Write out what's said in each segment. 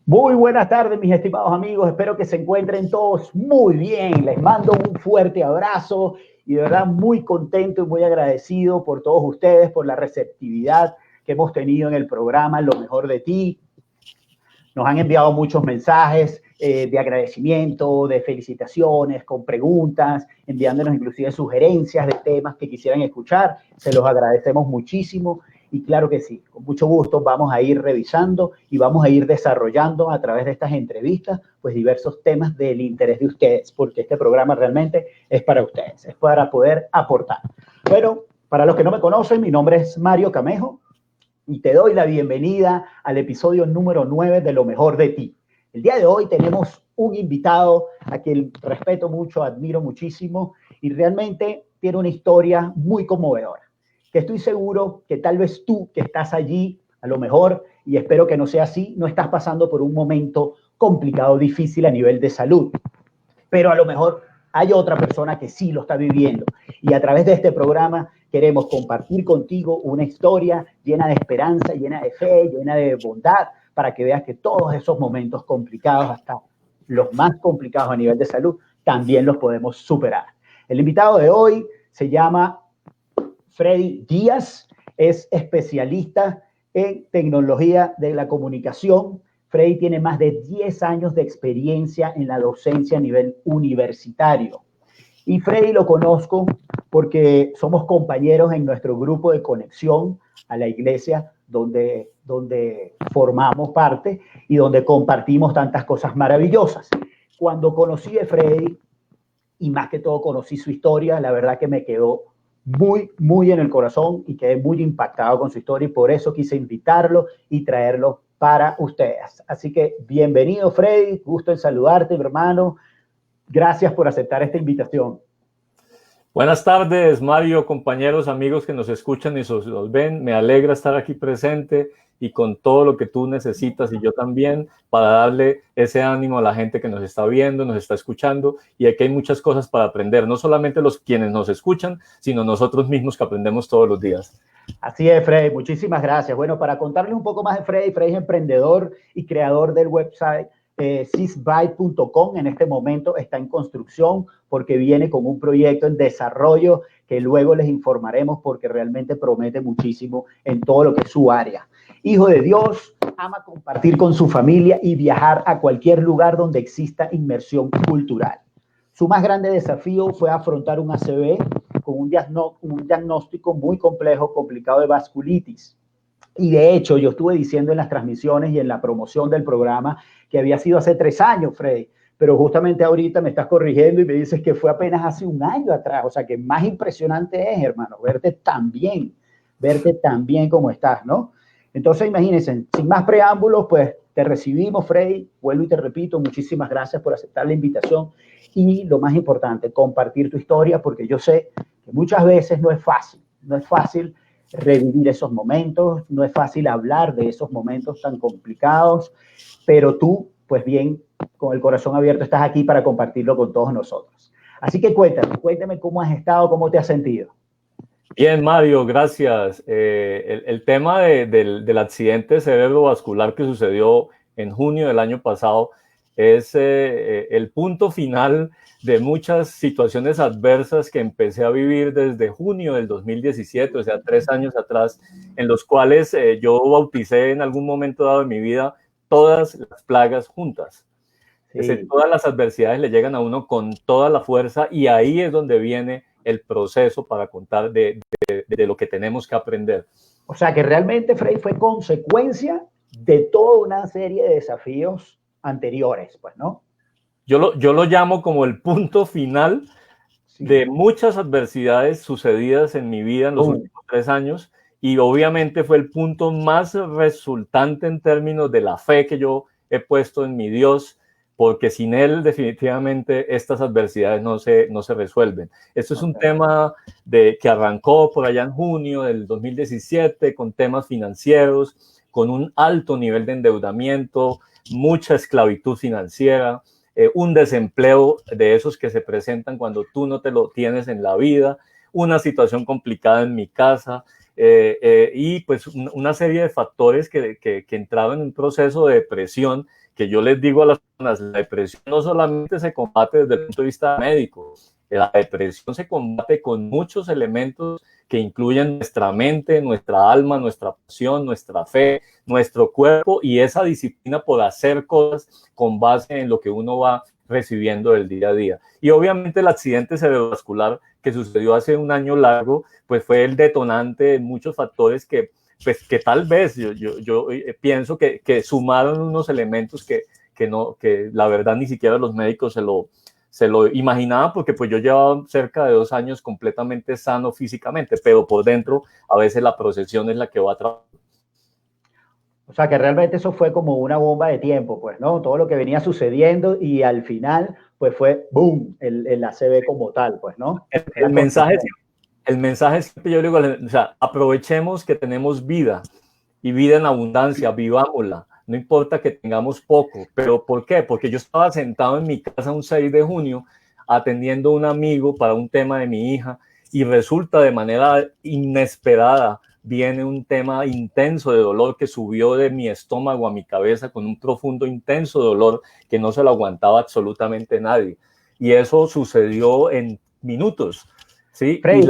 Muy buenas tardes, mis estimados amigos. Espero que se encuentren todos muy bien. Les mando un fuerte abrazo y de verdad muy contento y muy agradecido por todos ustedes, por la receptividad que hemos tenido en el programa Lo Mejor de Ti. Nos han enviado muchos mensajes de agradecimiento, de felicitaciones, con preguntas, enviándonos inclusive sugerencias de temas que quisieran escuchar. Se los agradecemos muchísimo. Y claro que sí, con mucho gusto vamos a ir revisando y vamos a ir desarrollando a través de estas entrevistas pues diversos temas del interés de ustedes, porque este programa realmente es para ustedes, es para poder aportar. Bueno, para los que no me conocen, mi nombre es Mario Camejo y te doy la bienvenida al episodio número 9 de Lo Mejor de Ti. El día de hoy tenemos un invitado a quien respeto mucho, admiro muchísimo y realmente tiene una historia muy conmovedora, que estoy seguro que tal vez tú que estás allí, a lo mejor, y espero que no sea así, no estás pasando por un momento complicado, difícil a nivel de salud, pero a lo mejor hay otra persona que sí lo está viviendo. Y a través de este programa queremos compartir contigo una historia llena de esperanza, llena de fe, llena de bondad, para que veas que todos esos momentos complicados, hasta los más complicados a nivel de salud, también los podemos superar. El invitado de hoy se llama Freddy Díaz, es especialista en tecnología de la comunicación. Freddy tiene más de 10 años de experiencia en la docencia a nivel universitario. Y Freddy lo conozco porque somos compañeros en nuestro grupo de conexión a la iglesia donde formamos parte y donde compartimos tantas cosas maravillosas. Cuando conocí a Freddy, y más que todo conocí su historia, la verdad que me quedó muy en el corazón y quedé muy impactado con su historia y por eso quise invitarlo y traerlo para ustedes. Así que bienvenido, Freddy, gusto en saludarte, mi hermano. Gracias por aceptar esta invitación. Buenas tardes, Mario, compañeros, amigos que nos escuchan y nos ven. Me alegra estar aquí presente y con todo lo que tú necesitas y yo también para darle ese ánimo a la gente que nos está viendo, nos está escuchando, y aquí hay muchas cosas para aprender, no solamente los quienes nos escuchan, sino nosotros mismos que aprendemos todos los días. Así es, Freddy, muchísimas gracias. Bueno, para contarles un poco más de Freddy, Freddy es emprendedor y creador del website sysbyte.com. En este momento está en construcción porque viene con un proyecto en desarrollo que luego les informaremos porque realmente promete muchísimo en todo lo que es su área. Hijo de Dios, ama compartir con su familia y viajar a cualquier lugar donde exista inmersión cultural. Su más grande desafío fue afrontar un ACV con un diagnóstico muy complejo, complicado de vasculitis. Y de hecho, yo estuve diciendo en las transmisiones y en la promoción del programa que había sido hace 3 años, Freddy, pero justamente ahorita me estás corrigiendo y me dices que fue apenas hace 1 año atrás. O sea, que más impresionante es, hermano, verte tan bien como estás, ¿no? Entonces, imagínense, sin más preámbulos, pues te recibimos, Freddy. Vuelvo y te repito, muchísimas gracias por aceptar la invitación y lo más importante, compartir tu historia, porque yo sé que muchas veces no es fácil revivir esos momentos, no es fácil hablar de esos momentos tan complicados, pero tú, pues bien, con el corazón abierto estás aquí para compartirlo con todos nosotros. Así que cuéntame cómo has estado, cómo te has sentido. Bien, Mario, gracias. El tema del accidente cerebrovascular que sucedió en junio del año pasado es el punto final de muchas situaciones adversas que empecé a vivir desde junio del 2017, o sea, 3 años atrás, en los cuales yo bauticé en algún momento dado de mi vida todas las plagas juntas. Sí. Todas las adversidades le llegan a uno con toda la fuerza y ahí es donde viene el proceso para contar de lo que tenemos que aprender. O sea que realmente, Freddy, fue consecuencia de toda una serie de desafíos anteriores, pues, ¿no? Yo lo llamo como el punto final de muchas adversidades sucedidas en mi vida en los últimos 3 años, y obviamente fue el punto más resultante en términos de la fe que yo he puesto en mi Dios, porque sin él definitivamente estas adversidades no se resuelven. Esto es un tema que arrancó por allá en junio del 2017 con temas financieros, con un alto nivel de endeudamiento, mucha esclavitud financiera, un desempleo de esos que se presentan cuando tú no te lo tienes en la vida, una situación complicada en mi casa, y pues una serie de factores que entraban en un proceso de depresión, que yo les digo a las personas, la depresión no solamente se combate desde el punto de vista médico, la depresión se combate con muchos elementos que incluyen nuestra mente, nuestra alma, nuestra pasión, nuestra fe, nuestro cuerpo y esa disciplina por hacer cosas con base en lo que uno va recibiendo del día a día. Y obviamente el accidente cerebrovascular que sucedió hace un año largo, pues fue el detonante de muchos factores que, pues, que tal vez yo pienso que sumaron unos elementos que la verdad ni siquiera los médicos se lo imaginaban, porque pues yo llevaba cerca de 2 años completamente sano físicamente, pero por dentro a veces la procesión es la que va a trabajar. O sea, que realmente eso fue como una bomba de tiempo, pues, ¿no? Todo lo que venía sucediendo y al final, pues fue, ¡boom!, el ACV como tal, pues, ¿no? El mensaje siempre yo digo, o sea, aprovechemos que tenemos vida y vida en abundancia, vivámosla. No importa que tengamos poco, pero ¿por qué? Porque yo estaba sentado en mi casa un 6 de junio atendiendo a un amigo para un tema de mi hija y resulta de manera inesperada viene un tema intenso de dolor que subió de mi estómago a mi cabeza con un profundo, intenso dolor que no se lo aguantaba absolutamente nadie. Y eso sucedió en minutos. ¿Sí? Freddy,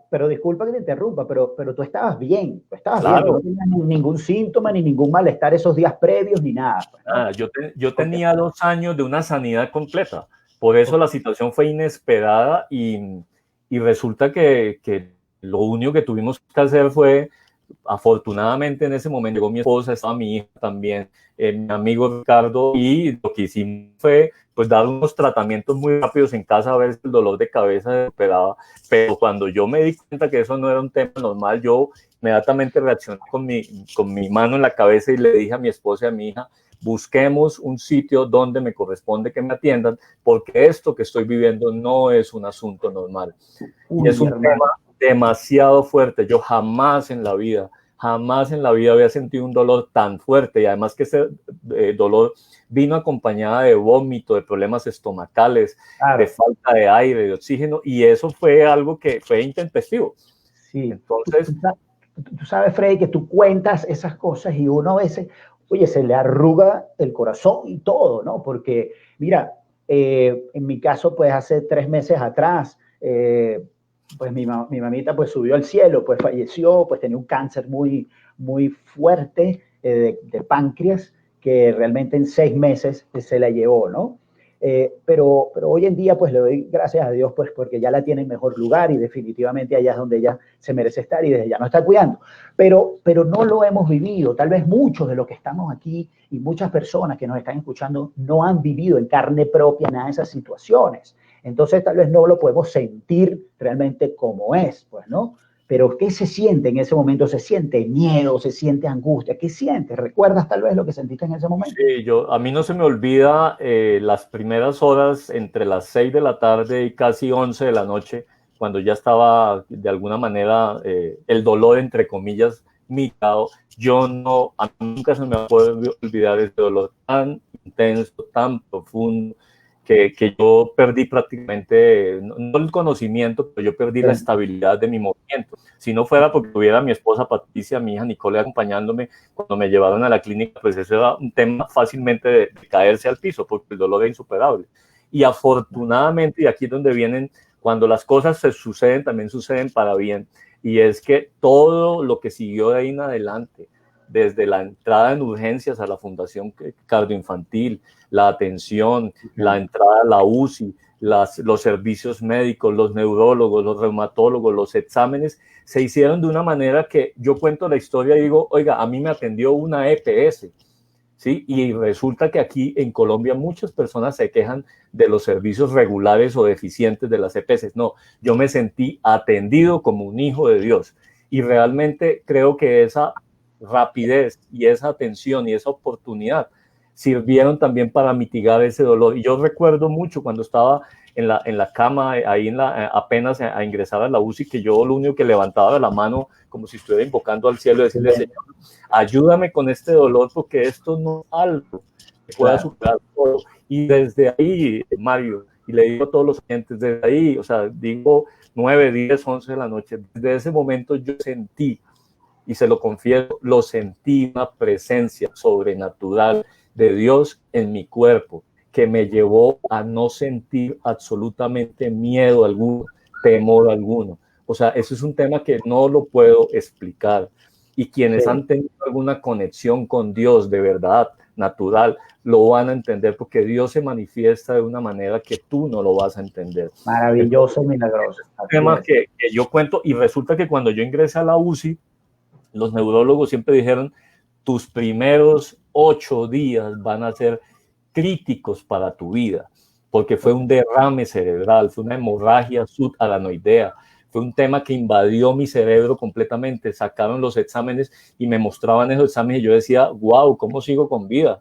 pero disculpa que te interrumpa, pero tú estabas bien, claro. Tú no tenías ningún síntoma ni ningún malestar esos días previos ni nada. Pues, ¿no? Yo tenía 2 años de una sanidad completa, por eso la situación fue inesperada y resulta que lo único que tuvimos que hacer fue, afortunadamente en ese momento llegó mi esposa, estaba mi hija también, mi amigo Ricardo, y lo que hicimos fue pues dar unos tratamientos muy rápidos en casa a ver si el dolor de cabeza se recuperaba, pero cuando yo me di cuenta que eso no era un tema normal, yo inmediatamente reaccioné con mi mano en la cabeza y le dije a mi esposa y a mi hija, busquemos un sitio donde me corresponde que me atiendan, porque esto que estoy viviendo no es un asunto normal. Y es un tema demasiado fuerte. Yo jamás en la vida había sentido un dolor tan fuerte, y además que ese dolor vino acompañada de vómito, de problemas estomacales, claro, de falta de aire, de oxígeno, y eso fue algo que fue intempestivo. Sí. Entonces, tú sabes, Freddy, que tú cuentas esas cosas y uno a veces, oye, se le arruga el corazón y todo, ¿no? Porque, mira, en mi caso, pues hace 3 meses atrás, pues mi mamita pues subió al cielo, pues falleció, pues tenía un cáncer muy, muy fuerte de páncreas, que realmente en 6 meses se la llevó, ¿no? Pero hoy en día pues le doy gracias a Dios pues porque ya la tiene en mejor lugar y definitivamente allá es donde ella se merece estar y desde ya no está cuidando. Pero no lo hemos vivido. Tal vez muchos de los que estamos aquí y muchas personas que nos están escuchando no han vivido en carne propia nada de esas situaciones. Entonces tal vez no lo podemos sentir realmente como es, pues, ¿no? Pero ¿qué se siente en ese momento? ¿Se siente miedo? ¿Se siente angustia? ¿Qué sientes? ¿Recuerdas tal vez lo que sentiste en ese momento? Sí, a mí no se me olvida las primeras horas entre las 6 de la tarde y casi 11 de la noche, cuando ya estaba de alguna manera el dolor, entre comillas, mitigado. A mí nunca se me va a poder olvidar ese dolor tan intenso, tan profundo, que yo perdí prácticamente, no el conocimiento, pero yo perdí la estabilidad de mi movimiento. Si no fuera porque tuviera a mi esposa Patricia, mi hija Nicole acompañándome cuando me llevaron a la clínica, pues eso era un tema fácilmente de caerse al piso, porque el dolor era insuperable. Y afortunadamente, y aquí es donde vienen, cuando las cosas se suceden, también suceden para bien. Y es que todo lo que siguió de ahí en adelante, desde la entrada en urgencias a la Fundación Cardioinfantil, la atención, la entrada a la UCI, los servicios médicos, los neurólogos, los reumatólogos, los exámenes, se hicieron de una manera que yo cuento la historia y digo, oiga, a mí me atendió una EPS, ¿sí? Y resulta que aquí en Colombia muchas personas se quejan de los servicios regulares o deficientes de las EPS. No, yo me sentí atendido como un hijo de Dios y realmente creo que esa rapidez y esa atención y esa oportunidad sirvieron también para mitigar ese dolor. Y yo recuerdo mucho cuando estaba en la cama, ahí apenas a ingresar a la UCI, que yo lo único que levantaba la mano como si estuviera invocando al cielo y decirle, Señor, ayúdame con este dolor porque esto no es algo que pueda superar todo. Y desde ahí, Mario, y le digo a todos los clientes desde ahí, o sea, digo 9, 10, 11 de la noche, desde ese momento yo sentí, y se lo confieso, lo sentí, una presencia sobrenatural de Dios en mi cuerpo, que me llevó a no sentir absolutamente miedo alguno, temor alguno. O sea, eso es un tema que no lo puedo explicar. Y quienes han tenido alguna conexión con Dios de verdad, natural, lo van a entender, porque Dios se manifiesta de una manera que tú no lo vas a entender. Maravilloso, milagroso. Es un tema que yo cuento, y resulta que cuando yo ingresé a la UCI, los neurólogos siempre dijeron, tus primeros 8 días van a ser críticos para tu vida, porque fue un derrame cerebral, fue una hemorragia subaranoidea, fue un tema que invadió mi cerebro completamente. Sacaron los exámenes y me mostraban esos exámenes y yo decía, wow, ¿cómo sigo con vida?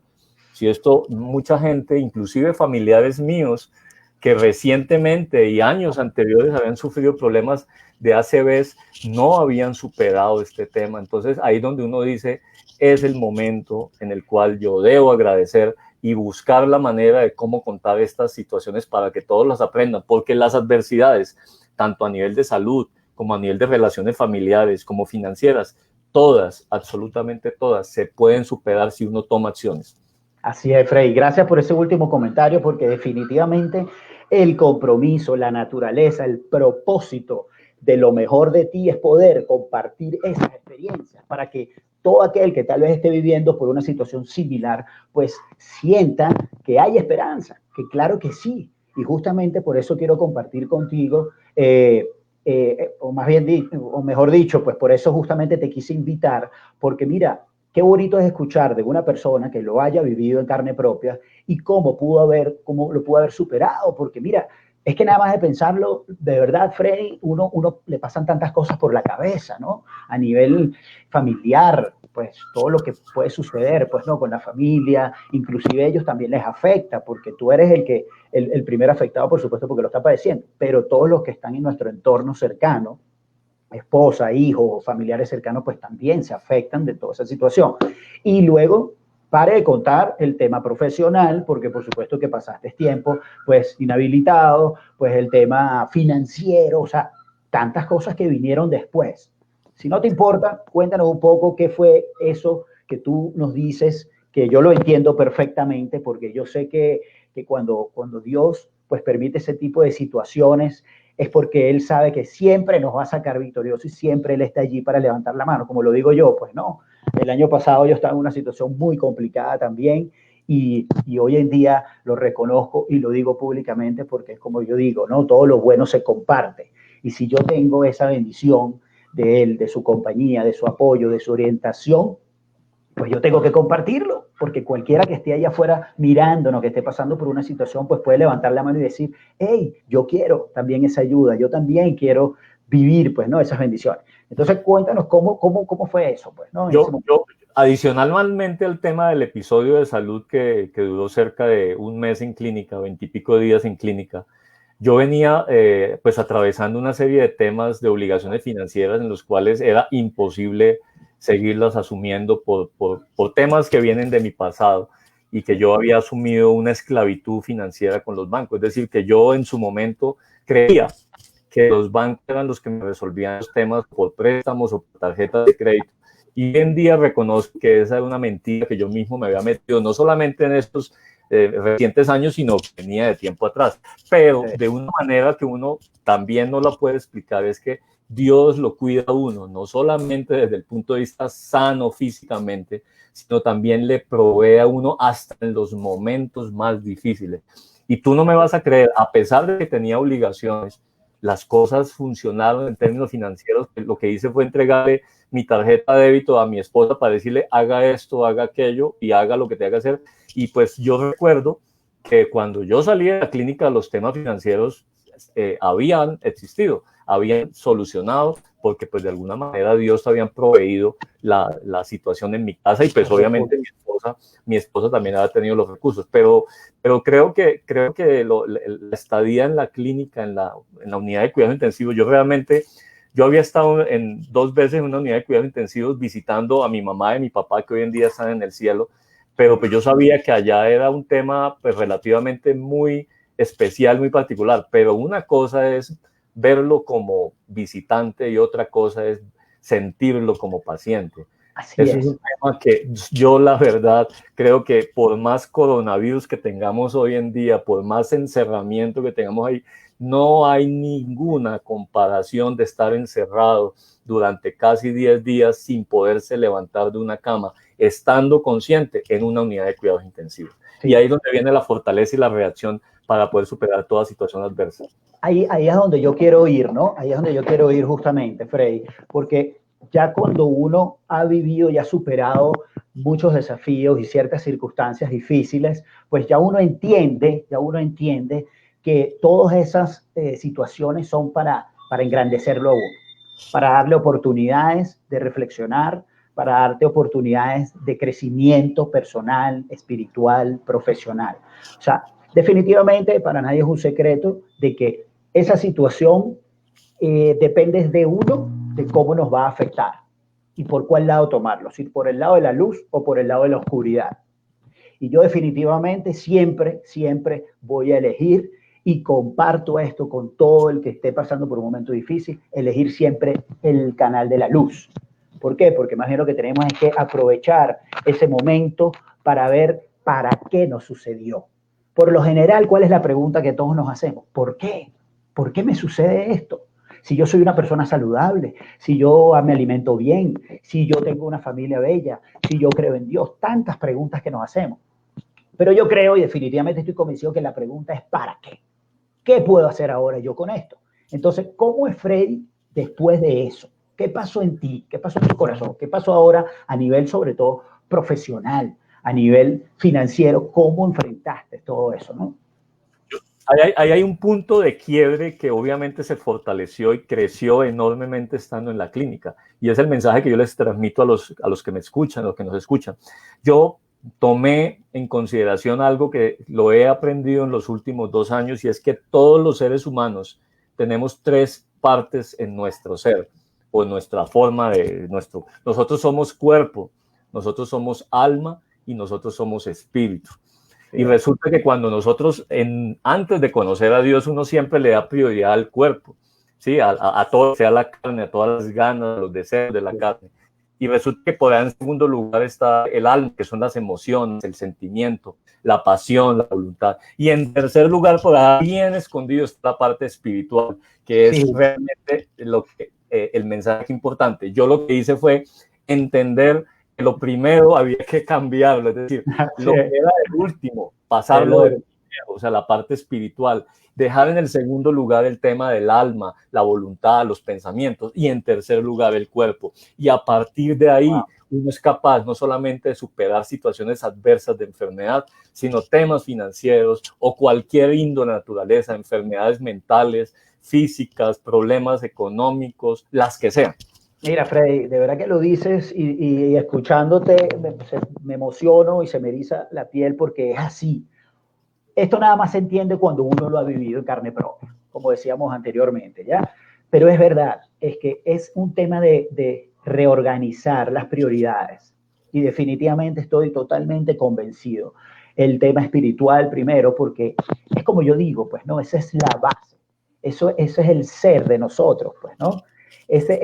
Si esto, mucha gente, inclusive familiares míos, que recientemente y años anteriores habían sufrido problemas de ACVs, no habían superado este tema. Entonces ahí donde uno dice, es el momento en el cual yo debo agradecer y buscar la manera de cómo contar estas situaciones para que todos las aprendan, porque las adversidades, tanto a nivel de salud como a nivel de relaciones familiares, como financieras, todas, absolutamente todas, se pueden superar si uno toma acciones. Así es, Frey. Gracias por ese último comentario, porque definitivamente el compromiso, la naturaleza, el propósito de lo mejor de ti es poder compartir esas experiencias para que todo aquel que tal vez esté viviendo por una situación similar, pues sienta que hay esperanza, que claro que sí. Y justamente por eso quiero compartir contigo, o más bien, o mejor dicho, pues por eso justamente te quise invitar, porque mira, qué bonito es escuchar de una persona que lo haya vivido en carne propia y cómo lo pudo haber superado, porque mira, es que nada más de pensarlo, de verdad, Freddy, uno le pasan tantas cosas por la cabeza, ¿no? A nivel familiar, pues todo lo que puede suceder, pues no, con la familia, inclusive a ellos también les afecta, porque tú eres el primer afectado, por supuesto, porque lo está padeciendo, pero todos los que están en nuestro entorno cercano, esposa, hijo, familiares cercanos, pues también se afectan de toda esa situación. Y luego, pare de contar el tema profesional, porque por supuesto que pasaste tiempo, pues, inhabilitado, pues el tema financiero, o sea, tantas cosas que vinieron después. Si no te importa, cuéntanos un poco qué fue eso que tú nos dices, que yo lo entiendo perfectamente, porque yo sé que cuando Dios, pues, permite ese tipo de situaciones, es porque Él sabe que siempre nos va a sacar victoriosos y siempre Él está allí para levantar la mano, como lo digo yo, pues no. El año pasado yo estaba en una situación muy complicada también y hoy en día lo reconozco y lo digo públicamente porque es como yo digo, ¿no? Todo lo bueno se comparte. Y si yo tengo esa bendición de Él, de su compañía, de su apoyo, de su orientación, pues yo tengo que compartirlo, porque cualquiera que esté allá afuera mirándonos, que esté pasando por una situación, pues puede levantar la mano y decir, hey, yo quiero también esa ayuda, yo también quiero vivir, pues, ¿no? Esas bendiciones. Entonces, cuéntanos cómo fue eso, pues, ¿no? Yo, adicionalmente al tema del episodio de salud que duró cerca de un mes en clínica, 20 y pico días en clínica, yo venía pues atravesando una serie de temas de obligaciones financieras en los cuales era imposible seguirlas asumiendo por temas que vienen de mi pasado y que yo había asumido una esclavitud financiera con los bancos. Es decir, que yo en su momento creía que los bancos eran los que me resolvían los temas por préstamos o por tarjetas de crédito. Y hoy en día reconozco que esa era una mentira que yo mismo me había metido, no solamente en estos recientes años, sino que venía de tiempo atrás. Pero de una manera que uno también no la puede explicar, es que Dios lo cuida a uno, no solamente desde el punto de vista sano físicamente, sino también le provee a uno hasta en los momentos más difíciles. Y tú no me vas a creer, a pesar de que tenía obligaciones, las cosas funcionaron en términos financieros. Lo que hice fue entregarle mi tarjeta de débito a mi esposa para decirle haga esto, haga aquello y haga lo que tenga que hacer. Y pues yo recuerdo que cuando yo salí de la clínica los temas financieros habían existido, habían solucionado, porque pues de alguna manera Dios habían proveído la situación en mi casa y pues obviamente mi esposa también había tenido los recursos, pero creo que la estadía en la clínica, en la unidad de cuidados intensivos, yo había estado 2 veces en una unidad de cuidados intensivos visitando a mi mamá y a mi papá que hoy en día están en el cielo, pero pues yo sabía que allá era un tema pues relativamente muy especial, muy particular, pero una cosa es verlo como visitante y otra cosa es sentirlo como paciente. Así Eso es un tema que yo, la verdad, creo que por más coronavirus que tengamos hoy en día, por más encerramiento que tengamos ahí, no hay ninguna comparación de estar encerrado durante casi 10 días sin poderse levantar de una cama, estando consciente en una unidad de cuidados intensivos. Sí. Y ahí es donde viene la fortaleza y la reacción para poder superar toda situación adversa. Ahí es donde yo quiero ir, ¿no? Ahí es donde yo quiero ir justamente, Freddy, porque ya cuando uno ha vivido y ha superado muchos desafíos y ciertas circunstancias difíciles, pues ya uno entiende que todas esas situaciones son para engrandecerlo a uno, para darle oportunidades de reflexionar, para darte oportunidades de crecimiento personal, espiritual, profesional. O sea, definitivamente para nadie es un secreto de que esa situación depende de uno, de cómo nos va a afectar y por cuál lado tomarlo, si por el lado de la luz o por el lado de la oscuridad. Y yo definitivamente siempre voy a elegir, y comparto esto con todo el que esté pasando por un momento difícil, elegir siempre el canal de la luz. ¿Por qué? Porque más bien lo que tenemos es que aprovechar ese momento para ver para qué nos sucedió. Por lo general, ¿cuál es la pregunta que todos nos hacemos? ¿Por qué? ¿Por qué me sucede esto? Si yo soy una persona saludable, si yo me alimento bien, si yo tengo una familia bella, si yo creo en Dios, tantas preguntas que nos hacemos. Pero yo creo y definitivamente estoy convencido que la pregunta es ¿para qué? ¿Qué puedo hacer ahora yo con esto? Entonces, ¿cómo es Freddy después de eso? ¿Qué pasó en ti? ¿Qué pasó en tu corazón? ¿Qué pasó ahora a nivel, sobre todo, profesional, a nivel financiero? ¿Cómo enfrentaste todo eso, no? Ahí hay un punto de quiebre que obviamente se fortaleció y creció enormemente estando en la clínica. Y es el mensaje que yo les transmito a los que me escuchan, a los que nos escuchan. Yo tomé en consideración algo que lo he aprendido en los últimos 2 años, y es que todos los seres humanos tenemos 3 partes en nuestro ser, o en nuestra forma de nuestro. Nosotros somos cuerpo, nosotros somos alma y nosotros somos espíritu. Y resulta que cuando nosotros, antes de conocer a Dios, uno siempre le da prioridad al cuerpo, ¿sí? A todo, sea la carne, a todas las ganas, los deseos de la carne. Y resulta que por ahí en segundo lugar está el alma, que son las emociones, el sentimiento, la pasión, la voluntad. Y en tercer lugar, por ahí bien escondido, está la parte espiritual, que es realmente el mensaje importante. Yo lo que hice fue entender que lo primero había que cambiarlo, es decir, lo que era el último, pasarlo de primero, o sea, la parte espiritual. Dejar en el segundo lugar el tema del alma, la voluntad, los pensamientos, y en tercer lugar el cuerpo. Y a partir de ahí uno es capaz no solamente de superar situaciones adversas de enfermedad, sino temas financieros o cualquier índole de naturaleza, enfermedades mentales, físicas, problemas económicos, las que sean. Mira, Freddy, de verdad que lo dices y escuchándote me emociono y se me eriza la piel porque es así. Esto nada más se entiende cuando uno lo ha vivido en carne propia, como decíamos anteriormente, ¿ya? Pero es verdad, es que es un tema de reorganizar las prioridades y definitivamente estoy totalmente convencido. El tema espiritual primero, porque es como yo digo, pues, ¿no? Esa es la base, ese es el ser de nosotros, pues, ¿no? Esa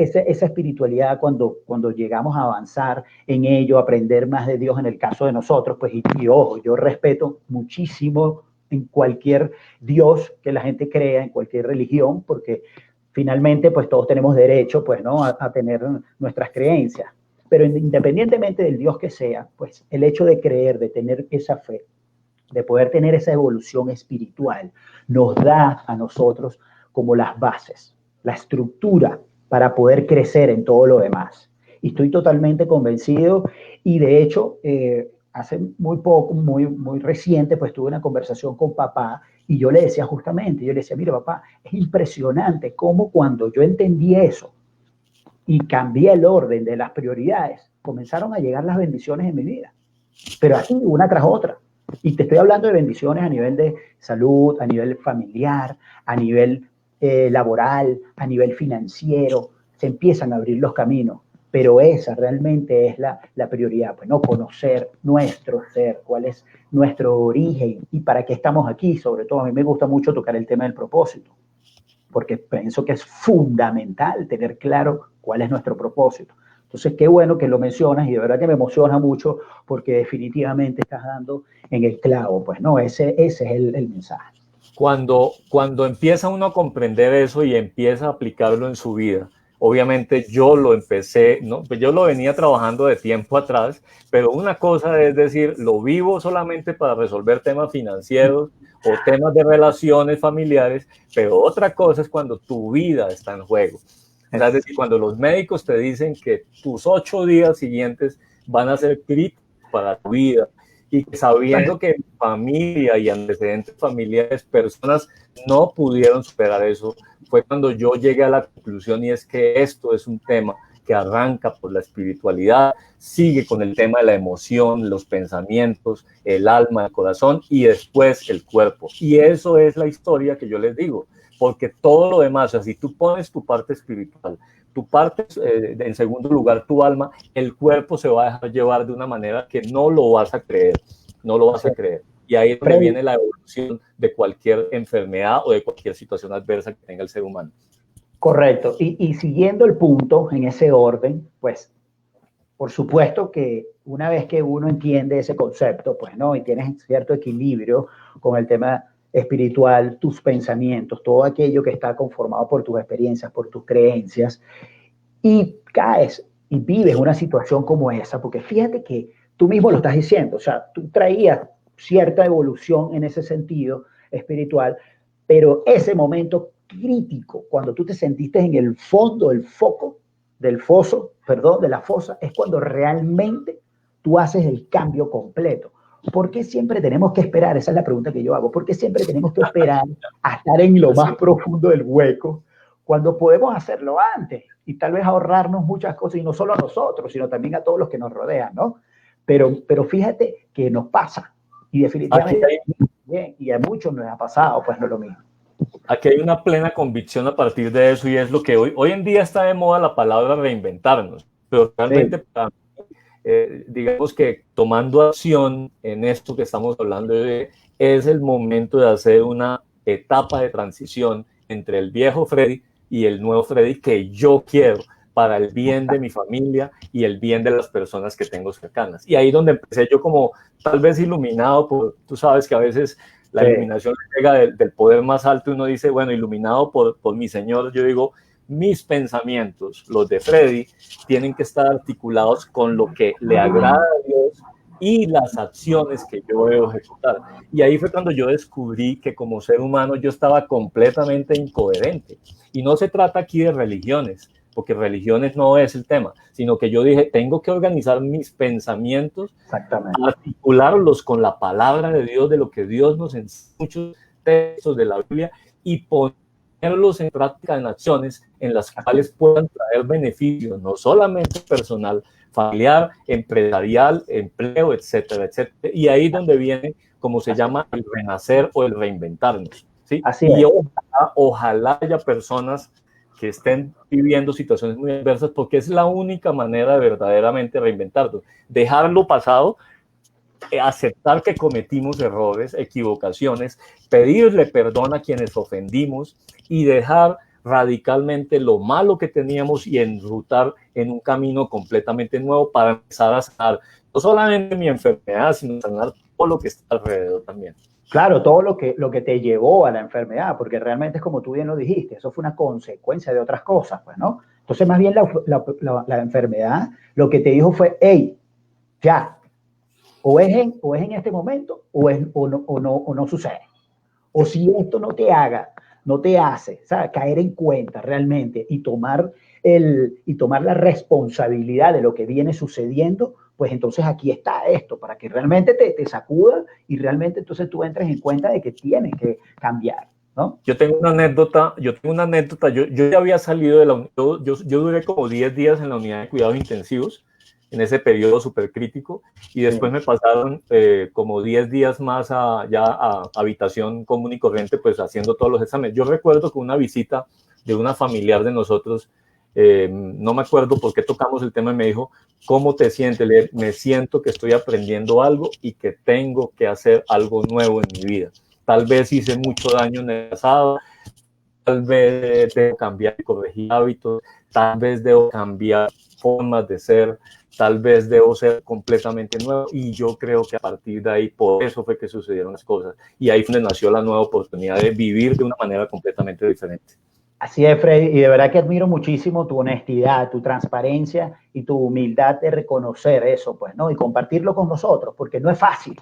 espiritualidad, cuando llegamos a avanzar en ello, aprender más de Dios en el caso de nosotros, pues, y ojo, yo respeto muchísimo en cualquier Dios que la gente crea, en cualquier religión, porque finalmente, pues, todos tenemos derecho, pues, ¿no? a tener nuestras creencias. Pero independientemente del Dios que sea, pues, el hecho de creer, de tener esa fe, de poder tener esa evolución espiritual, nos da a nosotros como las bases, la estructura para poder crecer en todo lo demás. Y estoy totalmente convencido y de hecho, hace muy poco, muy reciente, pues tuve una conversación con papá y yo le decía justamente, yo le decía, mira papá, es impresionante cómo cuando yo entendí eso y cambié el orden de las prioridades, comenzaron a llegar las bendiciones en mi vida, pero así una tras otra. Y te estoy hablando de bendiciones a nivel de salud, a nivel familiar, a nivel laboral, a nivel financiero. Se empiezan a abrir los caminos, pero esa realmente es la prioridad, pues no conocer nuestro ser, cuál es nuestro origen y para qué estamos aquí. Sobre todo a mí me gusta mucho tocar el tema del propósito, porque pienso que es fundamental tener claro cuál es nuestro propósito. Entonces, qué bueno que lo mencionas y de verdad que me emociona mucho porque definitivamente estás dando en el clavo, pues no, ese es el mensaje. Cuando empieza uno a comprender eso y empieza a aplicarlo en su vida, obviamente yo lo empecé, ¿no? Pues yo lo venía trabajando de tiempo atrás, pero una cosa es decir, lo vivo solamente para resolver temas financieros o temas de relaciones familiares, pero otra cosa es cuando tu vida está en juego. O sea, es decir, cuando los médicos te dicen que tus 8 días siguientes van a ser críticos para tu vida, y sabiendo que familia y antecedentes familiares, personas no pudieron superar eso, fue cuando yo llegué a la conclusión y es que esto es un tema que arranca por la espiritualidad, sigue con el tema de la emoción, los pensamientos, el alma, el corazón y después el cuerpo. Y eso es la historia que yo les digo, porque todo lo demás, o sea, si tú pones tu parte espiritual, tu parte, en segundo lugar, tu alma, el cuerpo se va a dejar llevar de una manera que no lo vas a creer, no lo vas a creer. Y ahí es donde viene la evolución de cualquier enfermedad o de cualquier situación adversa que tenga el ser humano. Correcto. Y siguiendo el punto en ese orden, pues, por supuesto que una vez que uno entiende ese concepto, pues, ¿no? Y tienes cierto equilibrio con el tema espiritual, tus pensamientos, todo aquello que está conformado por tus experiencias, por tus creencias, y caes y vives una situación como esa, porque fíjate que tú mismo lo estás diciendo, o sea, tú traías cierta evolución en ese sentido espiritual, pero ese momento crítico, cuando tú te sentiste en el fondo, el foco del foso, perdón, de la fosa, es cuando realmente tú haces el cambio completo. ¿Por qué siempre tenemos que esperar? Esa es la pregunta que yo hago. ¿Por qué siempre tenemos que esperar a estar en lo más profundo del hueco cuando podemos hacerlo antes y tal vez ahorrarnos muchas cosas y no solo a nosotros, sino también a todos los que nos rodean, ¿no? Pero fíjate que nos pasa y definitivamente bien, y a muchos nos ha pasado, pues no es lo mismo. Aquí hay una plena convicción a partir de eso y es lo que hoy en día está de moda la palabra reinventarnos, pero realmente para mí, digamos que tomando acción en esto que estamos hablando es el momento de hacer una etapa de transición entre el viejo Freddy y el nuevo Freddy que yo quiero para el bien de mi familia y el bien de las personas que tengo cercanas. Y ahí donde empecé yo como tal vez iluminado por, tú sabes que a veces la iluminación llega del poder más alto y uno dice, bueno, iluminado por mi Señor, yo digo, mis pensamientos, los de Freddy, tienen que estar articulados con lo que le agrada a Dios y las acciones que yo debo ejecutar. Y ahí fue cuando yo descubrí que como ser humano yo estaba completamente incoherente. Y no se trata aquí de religiones, porque religiones no es el tema, sino que yo dije, tengo que organizar mis pensamientos, articularlos con la palabra de Dios, de lo que Dios nos enseña, muchos textos de la Biblia, y ponerlos en práctica en acciones en las cuales puedan traer beneficios, no solamente personal, familiar, empresarial, empleo, etcétera, etcétera. Y ahí es donde viene, como se llama, el renacer o el reinventarnos, ¿sí? Así y es. ojalá haya personas que estén viviendo situaciones muy adversas, porque es la única manera de verdaderamente reinventarnos. Dejar lo pasado, aceptar que cometimos errores, equivocaciones, pedirle perdón a quienes ofendimos y dejar radicalmente lo malo que teníamos y enrutar en un camino completamente nuevo para empezar a sanar no solamente mi enfermedad, sino sanar todo lo que está alrededor también. Claro, todo lo que te llevó a la enfermedad, porque realmente es como tú bien lo dijiste, eso fue una consecuencia de otras cosas, pues, ¿no? Entonces, más bien la enfermedad lo que te dijo fue, hey, ya, o es en este momento o no sucede. O si esto no te hace, ¿sabes? Caer en cuenta realmente y tomar la responsabilidad de lo que viene sucediendo, pues entonces aquí está esto, para que realmente te sacuda y realmente entonces tú entres en cuenta de que tienes que cambiar, ¿no? Yo tengo una anécdota, yo ya había salido de la yo duré como 10 días en la unidad de cuidados intensivos, en ese periodo súper crítico, y después me pasaron como 10 días más ya a habitación común y corriente, pues haciendo todos los exámenes. Yo recuerdo que una visita de una familiar de nosotros, no me acuerdo por qué tocamos el tema y me dijo, ¿cómo te sientes? Me siento que estoy aprendiendo algo y que tengo que hacer algo nuevo en mi vida. Tal vez hice mucho daño en el pasado, tal vez debo cambiar y corregir hábitos, tal vez debo cambiar formas de ser, tal vez debo ser completamente nuevo, y yo creo que a partir de ahí, por eso fue que sucedieron las cosas, y ahí fue donde nació la nueva oportunidad de vivir de una manera completamente diferente. Así es, Freddy, y de verdad que admiro muchísimo tu honestidad, tu transparencia y tu humildad de reconocer eso, pues, ¿no? Y compartirlo con nosotros, porque no es fácil.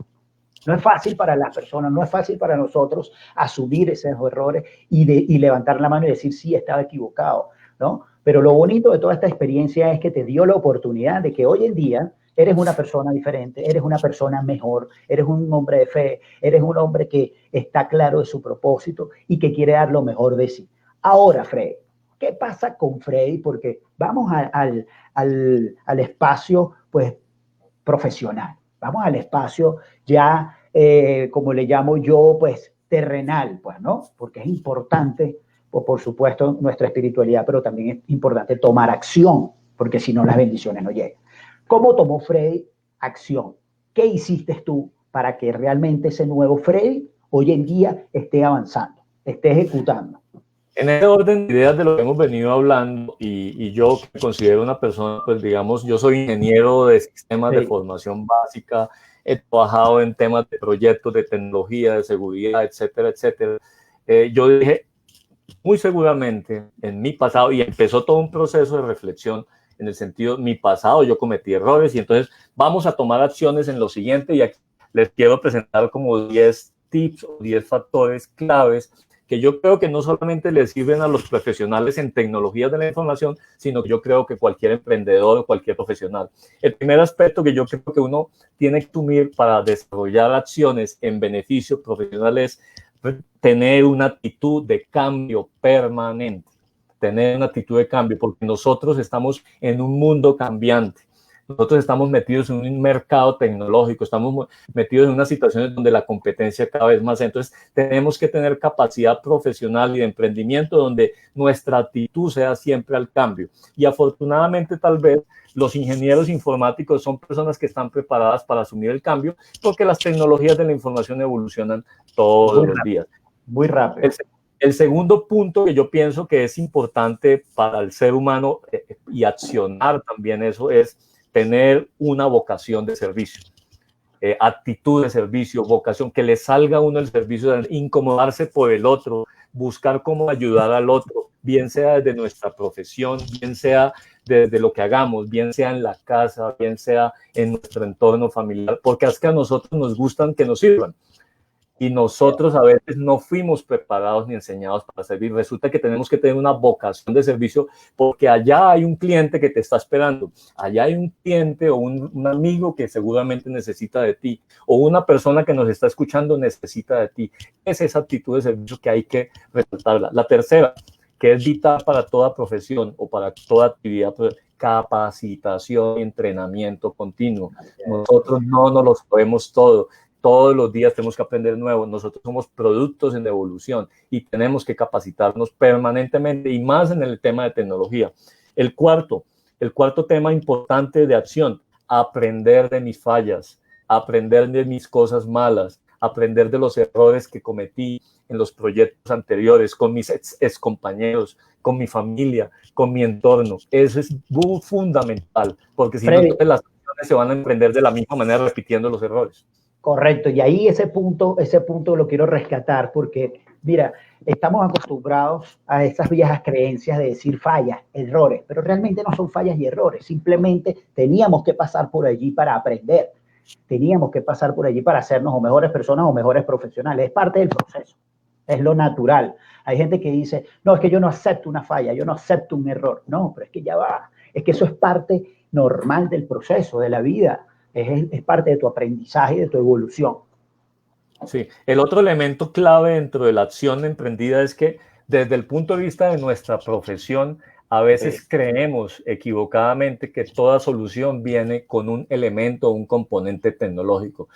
No es fácil para las personas, no es fácil para nosotros asumir esos errores y levantar la mano y decir, sí, estaba equivocado, ¿no? Pero lo bonito de toda esta experiencia es que te dio la oportunidad de que hoy en día eres una persona diferente, eres una persona mejor, eres un hombre de fe, eres un hombre que está claro de su propósito y que quiere dar lo mejor de sí. Ahora, Freddy, ¿qué pasa con Freddy? Porque vamos al espacio, pues, profesional. Vamos al espacio ya, como le llamo yo, pues terrenal, pues, ¿no? Porque es importante, pues, por supuesto, nuestra espiritualidad, pero también es importante tomar acción, porque si no las bendiciones no llegan. ¿Cómo tomó Freddy acción? ¿Qué hiciste tú para que realmente ese nuevo Freddy hoy en día esté avanzando, esté ejecutando? En ese orden de ideas de lo que hemos venido hablando, y yo me considero una persona, pues digamos, yo soy ingeniero de sistemas de Sí. formación básica, he trabajado en temas de proyectos de tecnología, de seguridad, etcétera, etcétera. Yo dije, muy seguramente en mi pasado, y empezó todo un proceso de reflexión en el sentido, mi pasado yo cometí errores, y entonces vamos a tomar acciones en lo siguiente, y aquí les quiero presentar como 10 tips o 10 factores claves que yo creo que no solamente le sirven a los profesionales en tecnologías de la información, sino que yo creo que cualquier emprendedor o cualquier profesional. El primer aspecto que yo creo que uno tiene que asumir para desarrollar acciones en beneficio profesional es tener una actitud de cambio permanente, tener una actitud de cambio, porque nosotros estamos en un mundo cambiante. Nosotros estamos metidos en un mercado tecnológico, estamos metidos en unas situaciones donde la competencia cada vez más. Entonces, tenemos que tener capacidad profesional y de emprendimiento donde nuestra actitud sea siempre al cambio. Y afortunadamente, tal vez, los ingenieros informáticos son personas que están preparadas para asumir el cambio porque las tecnologías de la información evolucionan todos los días. Muy rápido. El segundo punto que yo pienso que es importante para el ser humano y accionar también eso es tener una vocación de servicio, actitud de servicio, vocación, que le salga a uno el servicio, de incomodarse por el otro, buscar cómo ayudar al otro, bien sea desde nuestra profesión, bien sea desde lo que hagamos, bien sea en la casa, bien sea en nuestro entorno familiar, porque es que a nosotros nos gustan que nos sirvan. Y nosotros a veces no fuimos preparados ni enseñados para servir. Resulta que tenemos que tener una vocación de servicio porque allá hay un cliente que te está esperando. Allá hay un cliente o un amigo que seguramente necesita de ti, o una persona que nos está escuchando necesita de ti. Es esa actitud de servicio que hay que resaltarla. La tercera, que es vital para toda profesión o para toda actividad, capacitación y entrenamiento continuo. Nosotros no nos lo sabemos todo. Todos los días tenemos que aprender nuevo. Nosotros somos productos en evolución y tenemos que capacitarnos permanentemente, y más en el tema de tecnología. El cuarto tema importante de acción: aprender de mis fallas, aprender de mis cosas malas, aprender de los errores que cometí en los proyectos anteriores, con mis ex compañeros, con mi familia, con mi entorno. Eso es muy fundamental, porque si no, entonces las acciones se van a emprender de la misma manera, repitiendo los errores. Correcto, y ahí ese punto lo quiero rescatar porque, mira, estamos acostumbrados a esas viejas creencias de decir fallas, errores, pero realmente no son fallas y errores, simplemente teníamos que pasar por allí para aprender, teníamos que pasar por allí para hacernos o mejores personas o mejores profesionales, es parte del proceso, es lo natural. Hay gente que dice, no, es que yo no acepto una falla, yo no acepto un error, no, pero es que ya va, es que eso es parte normal del proceso, de la vida. Es parte de tu aprendizaje y de tu evolución. Sí, el otro elemento clave dentro de la acción emprendida es que desde el punto de vista de nuestra profesión, a veces creemos equivocadamente que toda solución viene con un elemento o un componente tecnológico.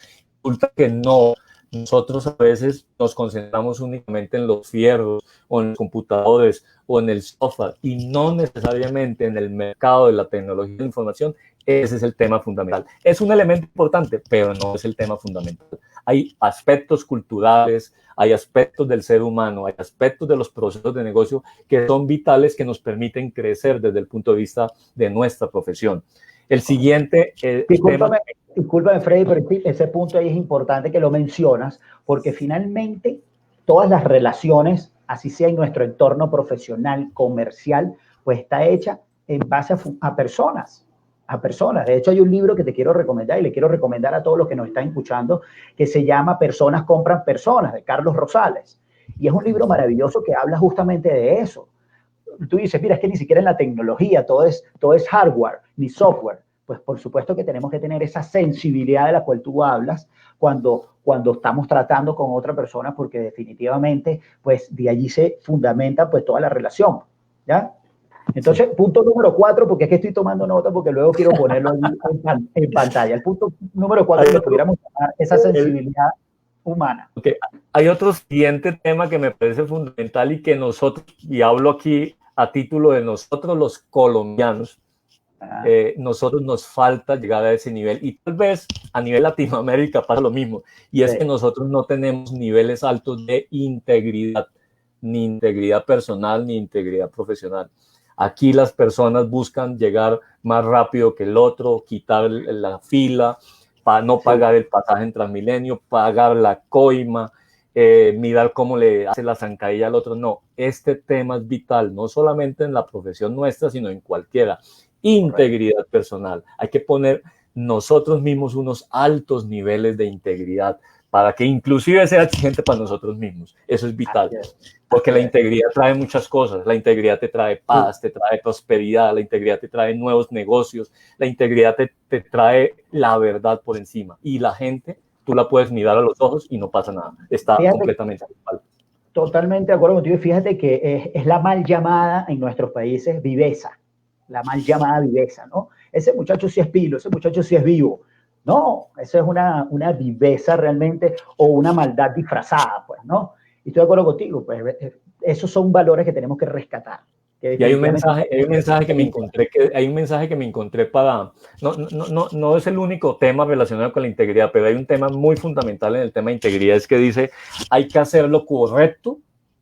Resulta que no, Nosotros a veces nos concentramos únicamente en los fierros o en los computadores o en el software y no necesariamente en el mercado de la tecnología de la información. Ese es el tema fundamental. Es un elemento importante, pero no es el tema fundamental. Hay aspectos culturales, hay aspectos del ser humano, hay aspectos de los procesos de negocio que son vitales, que nos permiten crecer desde el punto de vista de nuestra profesión. El siguiente Discúlpame, discúlpame, Freddy, pero ese punto ahí es importante que lo mencionas, porque finalmente todas las relaciones, así sea en nuestro entorno profesional, comercial, pues está hecha en base a personas, a personas. De hecho, hay un libro que te quiero recomendar y le quiero recomendar a todos los que nos están escuchando, que se llama Personas compran personas, de Carlos Rosales. Y es un libro maravilloso que habla justamente de eso. Tú dices, mira, es que ni siquiera en la tecnología todo es hardware ni software. Pues por supuesto que tenemos que tener esa sensibilidad de la cual tú hablas cuando estamos tratando con otra persona, porque definitivamente, pues de allí se fundamenta pues toda la relación, ¿ya? Entonces, punto número 4, porque es que estoy tomando nota, porque luego quiero ponerlo en pantalla. El punto número 4 que pudiéramos llamar esa sensibilidad humana. Okay. Hay otro siguiente tema que me parece fundamental y que nosotros, y hablo aquí a título de nosotros los colombianos, nosotros nos falta llegar a ese nivel, y tal vez a nivel Latinoamérica pasa lo mismo, y es que nosotros no tenemos niveles altos de integridad, ni integridad personal, ni integridad profesional. Aquí las personas buscan llegar más rápido que el otro, quitar la fila, para no pagar el pasaje en Transmilenio, pagar la coima, mirar cómo le hace la zancadilla al otro. No, este tema es vital, no solamente en la profesión nuestra, sino en cualquiera. Integridad personal. Hay que poner nosotros mismos unos altos niveles de integridad para que inclusive sea exigente para nosotros mismos. Eso es vital, porque la integridad trae muchas cosas. La integridad te trae paz, te trae prosperidad, la integridad te trae nuevos negocios, la integridad te trae la verdad por encima. Y la gente, tú la puedes mirar a los ojos y no pasa nada. Está completamente igual. Totalmente de acuerdo contigo. Y fíjate que es la mal llamada en nuestros países viveza. La mal llamada viveza, ¿no? Ese muchacho sí es pilo, ese muchacho sí es vivo. No, eso es una viveza realmente o una maldad disfrazada, pues, ¿no? Y estoy de acuerdo contigo, pues esos son valores que tenemos que rescatar. Y hay un mensaje que me encontré para, no es el único tema relacionado con la integridad, pero hay un tema muy fundamental en el tema de integridad, es que dice, hay que hacer lo correcto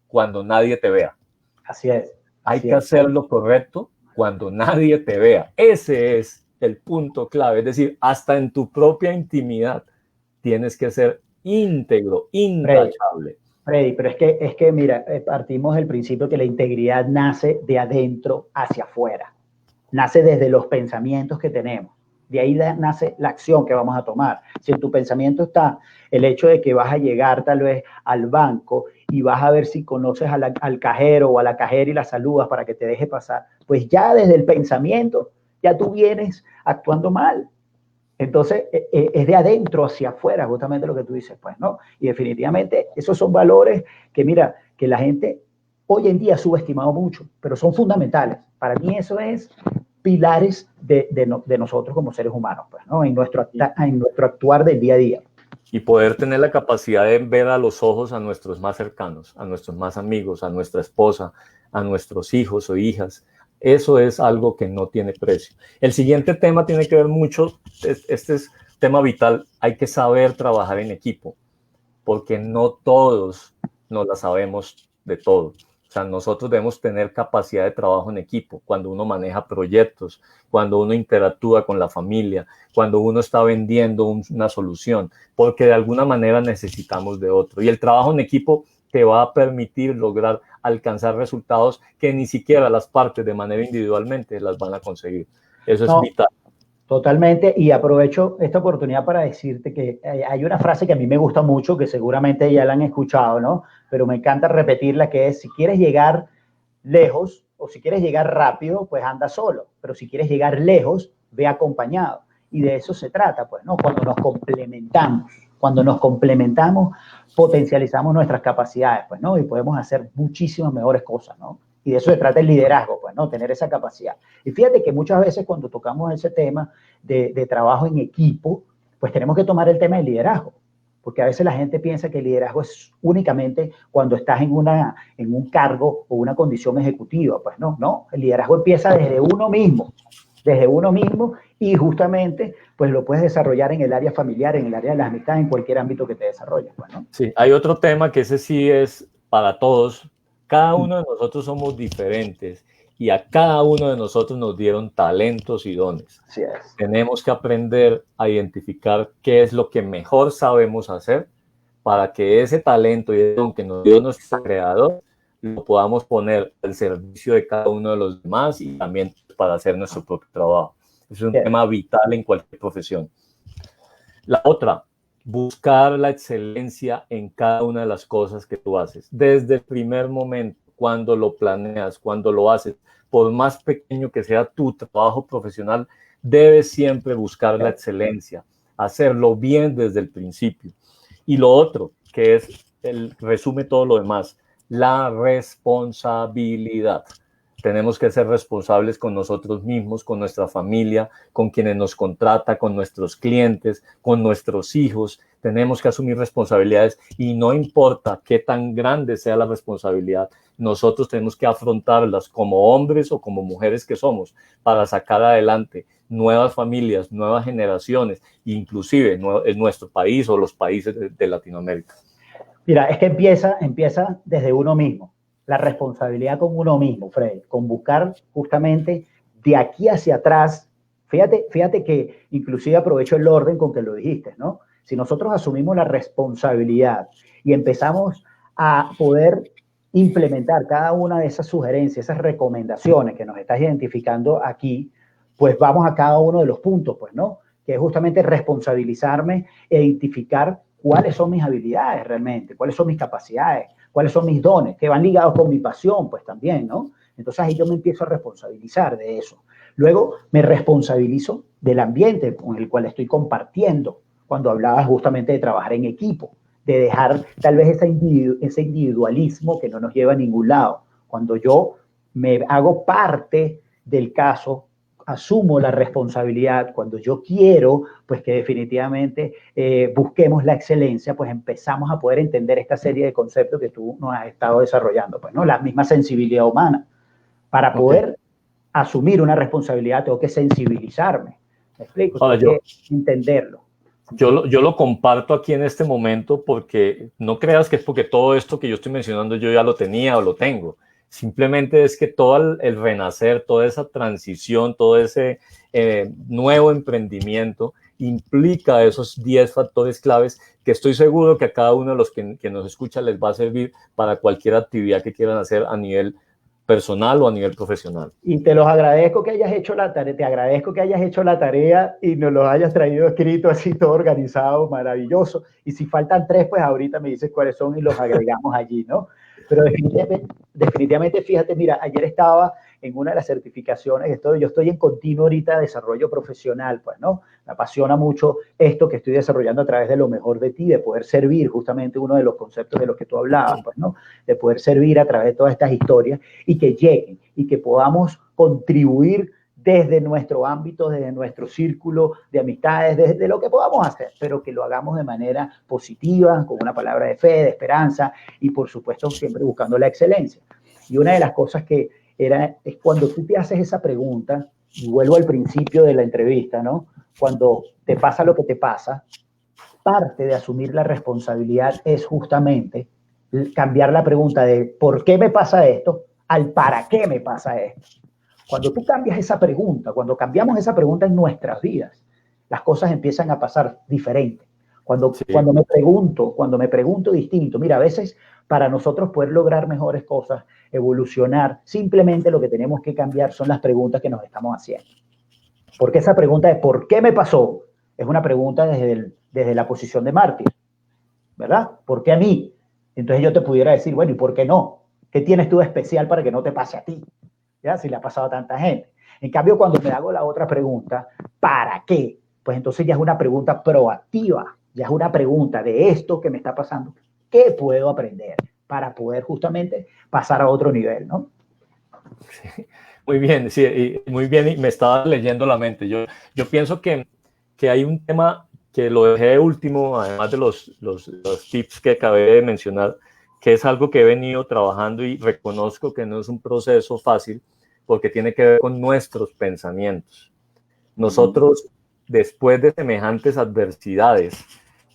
cuando nadie te vea. Así es. Hay que hacer lo correcto cuando nadie te vea. Ese es el punto clave, es decir, hasta en tu propia intimidad tienes que ser íntegro, intachable. Freddy, pero es que mira, partimos del principio que la integridad nace de adentro hacia afuera, nace desde los pensamientos que tenemos, de ahí nace la acción que vamos a tomar. Si en tu pensamiento está el hecho de que vas a llegar tal vez al banco y vas a ver si conoces al cajero o a la cajera y la saludas para que te deje pasar, pues ya desde el pensamiento ya tú vienes actuando mal. Entonces, es de adentro hacia afuera, justamente lo que tú dices, pues, ¿no? Y definitivamente esos son valores que, mira, que la gente hoy en día ha subestimado mucho, pero son fundamentales. Para mí eso es pilares de nosotros como seres humanos, pues, ¿no? En nuestro actuar del día a día. Y poder tener la capacidad de ver a los ojos a nuestros más cercanos, a nuestros más amigos, a nuestra esposa, a nuestros hijos o hijas. Eso es algo que no tiene precio. El siguiente tema tiene que ver mucho, este es tema vital, hay que saber trabajar en equipo, porque no todos nos la sabemos de todo. O sea, nosotros debemos tener capacidad de trabajo en equipo cuando uno maneja proyectos, cuando uno interactúa con la familia, cuando uno está vendiendo una solución, porque de alguna manera necesitamos de otro. Y el trabajo en equipo te va a permitir lograr alcanzar resultados que ni siquiera las partes de manera individualmente las van a conseguir. Eso es vital. Totalmente, y aprovecho esta oportunidad para decirte que hay una frase que a mí me gusta mucho, que seguramente ya la han escuchado, ¿no? Pero me encanta repetirla, que es, si quieres llegar lejos o si quieres llegar rápido, pues anda solo, pero si quieres llegar lejos, ve acompañado. Y de eso se trata, pues, ¿no? Cuando nos complementamos, potencializamos nuestras capacidades, pues, ¿no? Y podemos hacer muchísimas mejores cosas, ¿no? Y de eso se trata el liderazgo, pues, ¿no? Tener esa capacidad. Y fíjate que muchas veces cuando tocamos ese tema de trabajo en equipo, pues tenemos que tomar el tema del liderazgo. porque a veces la gente piensa que el liderazgo es únicamente cuando estás en un cargo o una condición ejecutiva. Pues no, el liderazgo empieza desde uno mismo y justamente pues lo puedes desarrollar en el área familiar, en el área de las amistades, en cualquier ámbito que te desarrolles. Pues, ¿no? Sí, hay otro tema que ese sí es para todos. Cada uno de nosotros somos diferentes y a cada uno de nosotros nos dieron talentos y dones. Así es. Tenemos que aprender a identificar qué es lo que mejor sabemos hacer para que ese talento y el don que nos dio nuestro creador lo podamos poner al servicio de cada uno de los demás y también para hacer nuestro propio trabajo. Es un tema vital en cualquier profesión. La otra, buscar la excelencia en cada una de las cosas que tú haces. Desde el primer momento, cuando lo planeas, cuando lo haces, por más pequeño que sea tu trabajo profesional, debes siempre buscar la excelencia, hacerlo bien desde el principio. Y lo otro, que es resume todo lo demás, la responsabilidad. Tenemos que ser responsables con nosotros mismos, con nuestra familia, con quienes nos contrata, con nuestros clientes, con nuestros hijos. Tenemos que asumir responsabilidades y no importa qué tan grande sea la responsabilidad, nosotros tenemos que afrontarlas como hombres o como mujeres que somos para sacar adelante nuevas familias, nuevas generaciones, inclusive en nuestro país o los países de Latinoamérica. Mira, es que empieza desde uno mismo. La responsabilidad con uno mismo, Freddy, con buscar justamente de aquí hacia atrás. Fíjate que inclusive aprovecho el orden con que lo dijiste, ¿no? Si nosotros asumimos la responsabilidad y empezamos a poder implementar cada una de esas sugerencias, esas recomendaciones que nos estás identificando aquí, pues vamos a cada uno de los puntos, pues, ¿no? Que es justamente responsabilizarme e identificar cuáles son mis habilidades realmente, cuáles son mis capacidades, cuáles son mis dones, que van ligados con mi pasión, pues también, ¿no? Entonces ahí yo me empiezo a responsabilizar de eso. Luego me responsabilizo del ambiente con el cual estoy compartiendo, cuando hablaba justamente de trabajar en equipo, de dejar tal vez ese individualismo que no nos lleva a ningún lado. Cuando yo me hago parte del caso, asumo la responsabilidad, cuando yo quiero, pues que definitivamente busquemos la excelencia, pues empezamos a poder entender esta serie de conceptos que tú nos has estado desarrollando, pues, ¿no? La misma sensibilidad humana. Para poder asumir una responsabilidad tengo que sensibilizarme, ¿me explico? Tengo que entenderlo. Yo lo comparto aquí en este momento porque no creas que es porque todo esto que yo estoy mencionando yo ya lo tenía o lo tengo. Simplemente es que todo el renacer, toda esa transición, todo ese nuevo emprendimiento implica esos 10 factores claves que estoy seguro que a cada uno de los que nos escucha les va a servir para cualquier actividad que quieran hacer a nivel personal o a nivel profesional. Y te los agradezco que hayas hecho la tarea, te agradezco que hayas hecho la tarea y nos los hayas traído escrito así todo organizado, maravilloso. Y si faltan 3, pues ahorita me dices cuáles son y los agregamos allí, ¿no? Pero definitivamente, fíjate, mira, ayer estaba en una de las certificaciones, yo estoy en continuo ahorita desarrollo profesional, pues, ¿no? Me apasiona mucho esto que estoy desarrollando a través de lo mejor de ti, de poder servir, justamente uno de los conceptos de los que tú hablabas, pues, ¿no? De poder servir a través de todas estas historias y que lleguen y que podamos contribuir desde nuestro ámbito, desde nuestro círculo de amistades, desde lo que podamos hacer, pero que lo hagamos de manera positiva, con una palabra de fe, de esperanza y, por supuesto, siempre buscando la excelencia. Y una de las cosas que es cuando tú te haces esa pregunta, y vuelvo al principio de la entrevista, ¿no? Cuando te pasa lo que te pasa, parte de asumir la responsabilidad es justamente cambiar la pregunta de ¿por qué me pasa esto? Al ¿para qué me pasa esto? Cuando tú cambias esa pregunta, cuando cambiamos esa pregunta en nuestras vidas, las cosas empiezan a pasar diferente. Cuando me pregunto distinto, mira, a veces para nosotros poder lograr mejores cosas, evolucionar, simplemente lo que tenemos que cambiar son las preguntas que nos estamos haciendo. Porque esa pregunta de ¿por qué me pasó? Es una pregunta desde la posición de mártir, ¿verdad? ¿Por qué a mí? Entonces yo te pudiera decir, bueno, ¿y por qué no? ¿Qué tienes tú de especial para que no te pase a ti? ¿Ya? Si le ha pasado a tanta gente. En cambio, cuando me hago la otra pregunta, ¿para qué? Pues entonces ya es una pregunta proactiva, ya es una pregunta de esto que me está pasando. ¿Qué puedo aprender para poder justamente pasar a otro nivel, ¿no? Sí, muy bien, sí, muy bien, y me estaba leyendo la mente. Yo pienso que hay un tema que lo dejé de último, además de los tips que acabé de mencionar, que es algo que he venido trabajando y reconozco que no es un proceso fácil porque tiene que ver con nuestros pensamientos. Nosotros, después de semejantes adversidades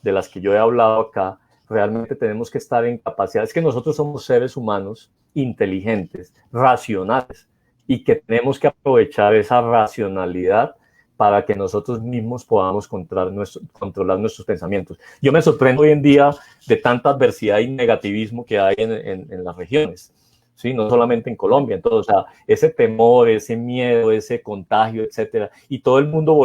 de las que yo he hablado acá, realmente tenemos que estar en capacidad. Es que nosotros somos seres humanos inteligentes, racionales, y que tenemos que aprovechar esa racionalidad para que nosotros mismos podamos controlar nuestros pensamientos. Yo me sorprendo hoy en día de tanta adversidad y negativismo que hay en las regiones, ¿sí? No solamente en Colombia. Entonces, o sea, ese temor, ese miedo, ese contagio, etcétera, y todo el mundo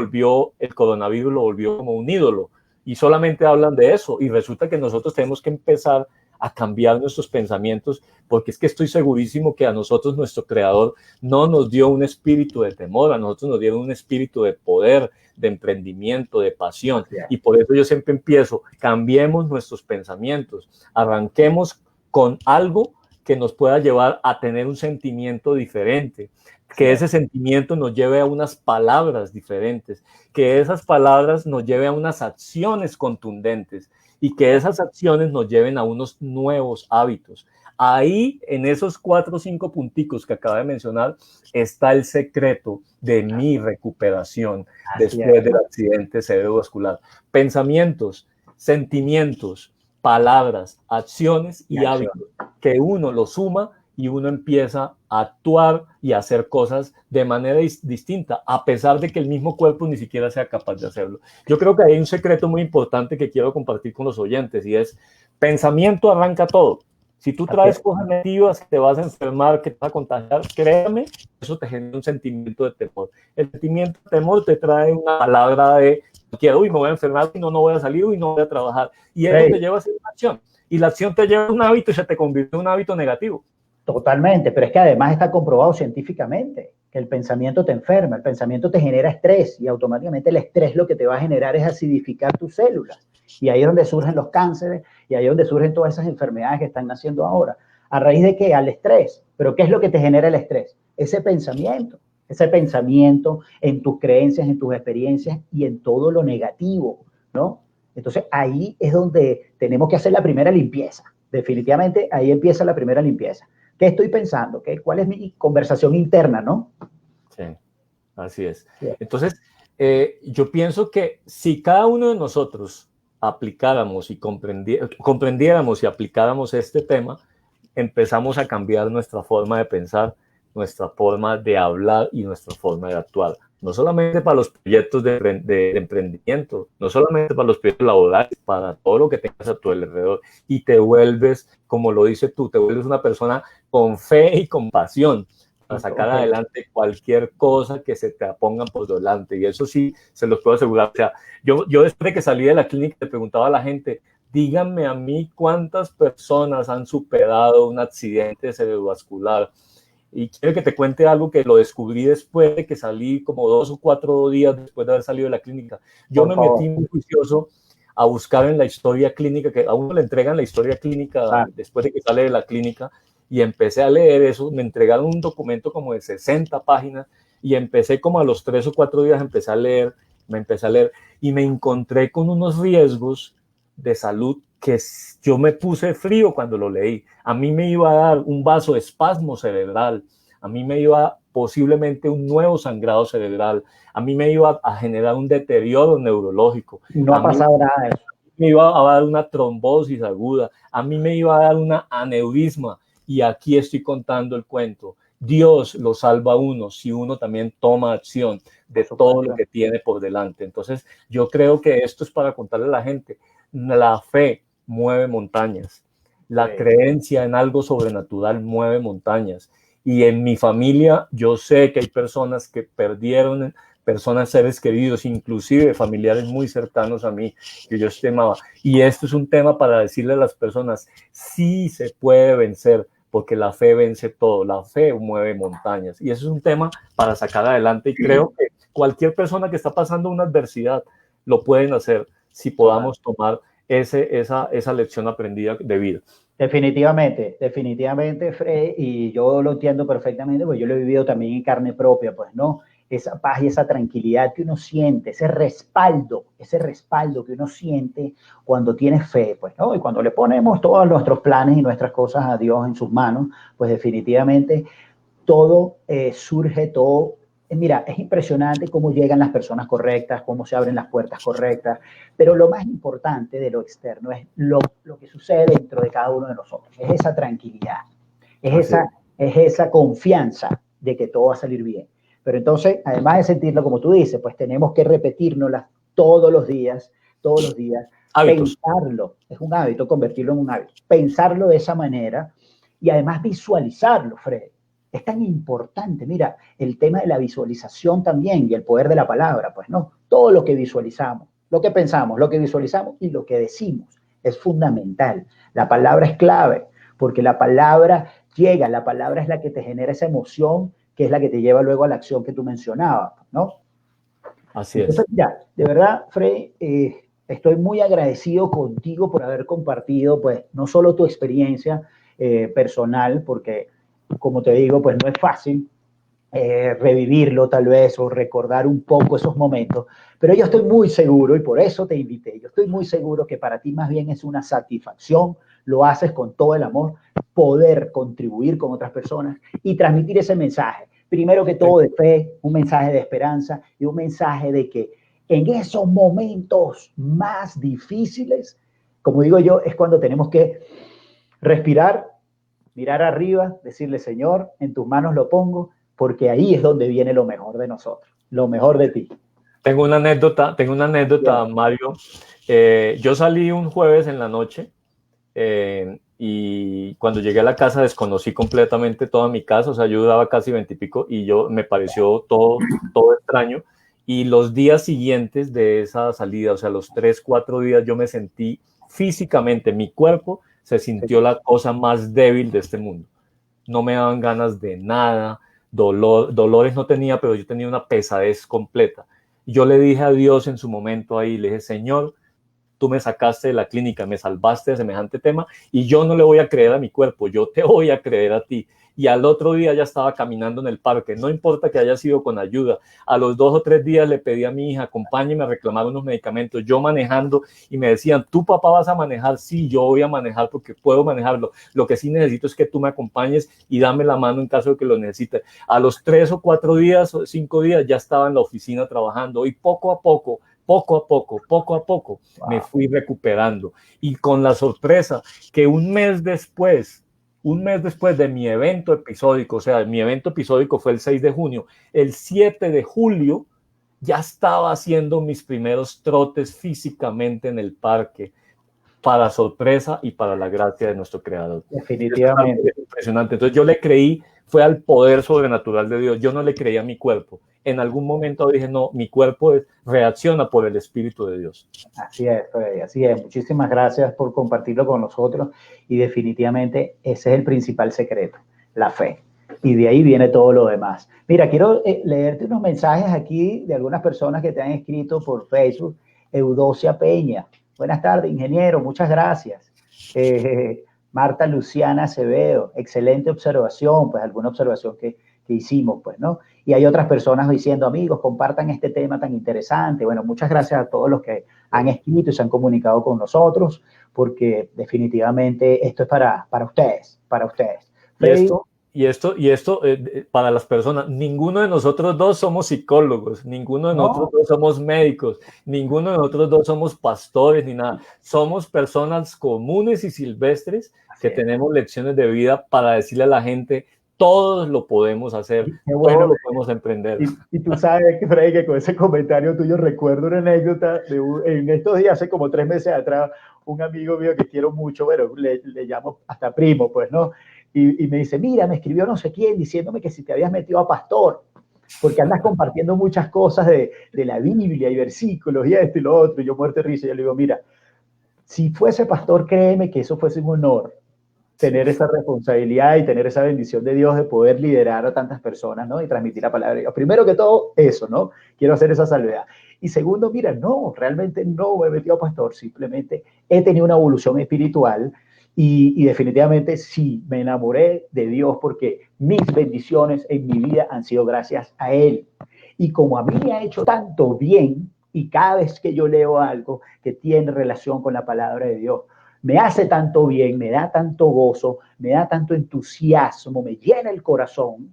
el coronavirus lo volvió como un ídolo, y solamente hablan de eso, y resulta que nosotros tenemos que empezar a cambiar nuestros pensamientos, porque es que estoy segurísimo que a nosotros nuestro Creador no nos dio un espíritu de temor, a nosotros nos dieron un espíritu de poder, de emprendimiento, de pasión, y por eso yo siempre empiezo, cambiemos nuestros pensamientos, arranquemos con algo que nos pueda llevar a tener un sentimiento diferente, que ese sentimiento nos lleve a unas palabras diferentes, que esas palabras nos lleve a unas acciones contundentes y que esas acciones nos lleven a unos nuevos hábitos. Ahí, en esos 4 o 5 punticos que acabo de mencionar, está el secreto de mi recuperación después del accidente cerebrovascular. Pensamientos, sentimientos, palabras, acciones y hábitos que uno lo suma y uno empieza a actuar y a hacer cosas de manera distinta, a pesar de que el mismo cuerpo ni siquiera sea capaz de hacerlo. Yo creo que hay un secreto muy importante que quiero compartir con los oyentes, y es: pensamiento arranca todo. Si tú traes cosas negativas, que te vas a enfermar, que te vas a contagiar, créame, eso te genera un sentimiento de temor. El sentimiento de temor te trae una palabra de quiero, uy, me voy a enfermar, y no voy a salir, y no voy a trabajar. Y eso te lleva a hacer una acción. Y la acción te lleva a un hábito y se te convierte en un hábito negativo. Totalmente, pero es que además está comprobado científicamente que el pensamiento te enferma, el pensamiento te genera estrés, y automáticamente el estrés lo que te va a generar es acidificar tus células. Y ahí es donde surgen los cánceres, y ahí es donde surgen todas esas enfermedades que están naciendo ahora. ¿A raíz de qué? Al estrés. ¿Pero qué es lo que te genera el estrés? Ese pensamiento en tus creencias, en tus experiencias y en todo lo negativo, ¿no? Entonces ahí es donde tenemos que hacer la primera limpieza. Definitivamente ahí empieza la primera limpieza. ¿Qué estoy pensando? ¿Cuál es mi conversación interna, no? Sí, así es. Entonces, yo pienso que si cada uno de nosotros aplicáramos y comprendiéramos y aplicáramos este tema, empezamos a cambiar nuestra forma de pensar, nuestra forma de hablar y nuestra forma de actuar. No solamente para los proyectos de emprendimiento, no solamente para los proyectos laborales, para todo lo que tengas a tu alrededor. Y te vuelves, como lo dices tú, te vuelves una persona con fe y con pasión para sacar adelante cualquier cosa que se te pongan por delante. Y eso sí, se los puedo asegurar. O sea, yo después de que salí de la clínica, le preguntaba a la gente: díganme a mí cuántas personas han superado un accidente cerebrovascular. Y quiero que te cuente algo que lo descubrí después de que salí, como 2 o 4 días después de haber salido de la clínica. Yo me metí muy juicioso a buscar en la historia clínica, que a uno le entregan la historia clínica después de que sale de la clínica, y empecé a leer eso. Me entregaron un documento como de 60 páginas y empecé como a los 3 o 4 días, me empecé a leer y me encontré con unos riesgos de salud que yo me puse frío cuando lo leí. A mí me iba a dar un vasoespasmo cerebral, a mí me iba posiblemente un nuevo sangrado cerebral, a mí me iba a generar un deterioro neurológico. No ha pasado nada de eso. Me iba a dar una trombosis aguda, a mí me iba a dar una aneurisma, y aquí estoy contando el cuento. Dios lo salva a uno si uno también toma acción de todo lo que tiene por delante. Entonces, yo creo que esto es para contarle a la gente: la fe mueve montañas, la creencia en algo sobrenatural mueve montañas. Y en mi familia yo sé que hay personas que perdieron seres queridos, inclusive familiares muy cercanos a mí, que yo estimaba. Y esto es un tema para decirle a las personas: sí se puede vencer, porque la fe vence todo, la fe mueve montañas. Y eso es un tema para sacar adelante, y creo que cualquier persona que está pasando una adversidad lo pueden hacer si podamos tomar esa lección aprendida de vida. Definitivamente, Fred, y yo lo entiendo perfectamente, porque yo lo he vivido también en carne propia, pues, ¿no? esa paz y esa tranquilidad que uno siente, ese respaldo que uno siente cuando tiene fe, pues, ¿no? Y cuando le ponemos todos nuestros planes y nuestras cosas a Dios en sus manos, pues definitivamente todo surge, todo. Mira, es impresionante cómo llegan las personas correctas, cómo se abren las puertas correctas, pero lo más importante de lo externo es lo que sucede dentro de cada uno de nosotros, es esa tranquilidad, es esa confianza de que todo va a salir bien. Pero entonces, además de sentirlo como tú dices, pues tenemos que repetírnoslas todos los días, hábitos. pensarlo, es un hábito, convertirlo en un hábito, pensarlo de esa manera y además visualizarlo, Fred. Es tan importante, mira, el tema de la visualización también y el poder de la palabra, pues no, todo lo que visualizamos, lo que pensamos, lo que visualizamos y lo que decimos es fundamental. La palabra es clave porque la palabra llega, la palabra es la que te genera esa emoción que es la que te lleva luego a la acción que tú mencionabas, ¿no? Así Entonces, es. mira, de verdad, Fred, estoy muy agradecido contigo por haber compartido, pues, no solo tu experiencia personal, porque, como te digo, pues no es fácil revivirlo tal vez o recordar un poco esos momentos, pero yo estoy muy seguro y por eso te invité, yo estoy muy seguro que para ti más bien es una satisfacción, lo haces con todo el amor, poder contribuir con otras personas y transmitir ese mensaje, primero que todo de fe, un mensaje de esperanza y un mensaje de que en esos momentos más difíciles, como digo yo, es cuando tenemos que respirar, mirar arriba, decirle, Señor, en tus manos lo pongo, porque ahí es donde viene lo mejor de nosotros, lo mejor de ti. Tengo una anécdota, Mario. Yo salí un jueves en la noche y cuando llegué a la casa desconocí completamente toda mi casa, o sea, yo daba casi 20 y pico y me pareció todo extraño. Y los días siguientes de esa salida, o sea, los 3, 4 días, yo me sentí físicamente, mi cuerpo se sintió la cosa más débil de este mundo. No me daban ganas de nada, dolores no tenía, pero yo tenía una pesadez completa. Y yo le dije a Dios en su momento ahí, le dije, Señor, tú me sacaste de la clínica, me salvaste de semejante tema y yo no le voy a creer a mi cuerpo, yo te voy a creer a ti. Y al otro día ya estaba caminando en el parque, no importa que haya sido con ayuda. A los 2 o 3 días le pedí a mi hija, acompáñeme a reclamar unos medicamentos, yo manejando y me decían, ¿tú papá vas a manejar? Sí, yo voy a manejar porque puedo manejarlo. Lo que sí necesito es que tú me acompañes y dame la mano en caso de que lo necesites. A los 3 o 4 días o 5 días ya estaba en la oficina trabajando y poco a poco me fui recuperando y con la sorpresa que un mes después de mi evento episódico, o sea, mi evento episódico fue el 6 de junio, el 7 de julio ya estaba haciendo mis primeros trotes físicamente en el parque, para sorpresa y para la gracia de nuestro Creador. Definitivamente. Es impresionante. Entonces yo le creí, fue al poder sobrenatural de Dios, yo no le creí a mi cuerpo. En algún momento dije, no, mi cuerpo reacciona por el Espíritu de Dios. Así es, Freddy, así es. Muchísimas gracias por compartirlo con nosotros y definitivamente ese es el principal secreto, la fe. Y de ahí viene todo lo demás. Mira, quiero leerte unos mensajes aquí de algunas personas que te han escrito por Facebook. Eudocia Peña. Buenas tardes, ingeniero. Muchas gracias. Marta Luciana Acevedo. Excelente observación. Pues alguna observación que hicimos, pues, ¿no? Y hay otras personas diciendo, amigos, compartan este tema tan interesante. Bueno, muchas gracias a todos los que han escrito y se han comunicado con nosotros, porque definitivamente esto es para ustedes, para ustedes. Freddy, y esto para las personas, ninguno de nosotros dos somos psicólogos, ninguno de nosotros dos somos médicos, ninguno de nosotros dos somos pastores ni nada. Somos personas comunes y silvestres que tenemos lecciones de vida para decirle a la gente, todos lo podemos hacer, bueno, todos lo podemos emprender. Y tú sabes, Freddy, que con ese comentario tuyo recuerdo una anécdota en estos días, hace como 3 meses atrás, un amigo mío que quiero mucho, bueno, le llamo hasta primo, pues, ¿no? Y me dice, mira, me escribió no sé quién diciéndome que si te habías metido a pastor, porque andas compartiendo muchas cosas de la Biblia y versículos y esto y lo otro, y yo muerto de risa, y yo le digo, mira, si fuese pastor, créeme que eso fuese un honor, tener esa responsabilidad y tener esa bendición de Dios de poder liderar a tantas personas, ¿no? Y transmitir la palabra de Dios. Primero que todo, eso, ¿no? Quiero hacer esa salvedad. Y segundo, mira, no, realmente no me he metido a pastor, simplemente he tenido una evolución espiritual y definitivamente sí, me enamoré de Dios porque mis bendiciones en mi vida han sido gracias a Él. Y como a mí me ha hecho tanto bien, y cada vez que yo leo algo que tiene relación con la palabra de Dios, me hace tanto bien, me da tanto gozo, me da tanto entusiasmo, me llena el corazón,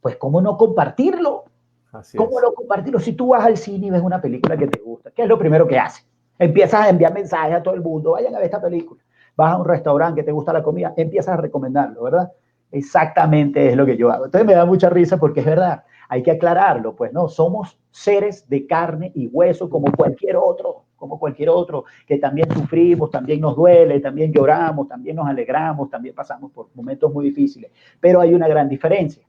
pues ¿cómo no compartirlo? Así ¿Cómo es. no compartirlo? Si tú vas al cine y ves una película que te gusta, ¿qué es lo primero que haces? Empiezas a enviar mensajes a todo el mundo, vayan a ver esta película. Vas a un restaurante que te gusta la comida, empiezas a recomendarlo, ¿verdad? Exactamente es lo que yo hago. Entonces me da mucha risa porque es verdad, hay que aclararlo, pues no, somos seres de carne y hueso como cualquier otro, que también sufrimos, también nos duele, también lloramos, también nos alegramos, también pasamos por momentos muy difíciles, pero hay una gran diferencia,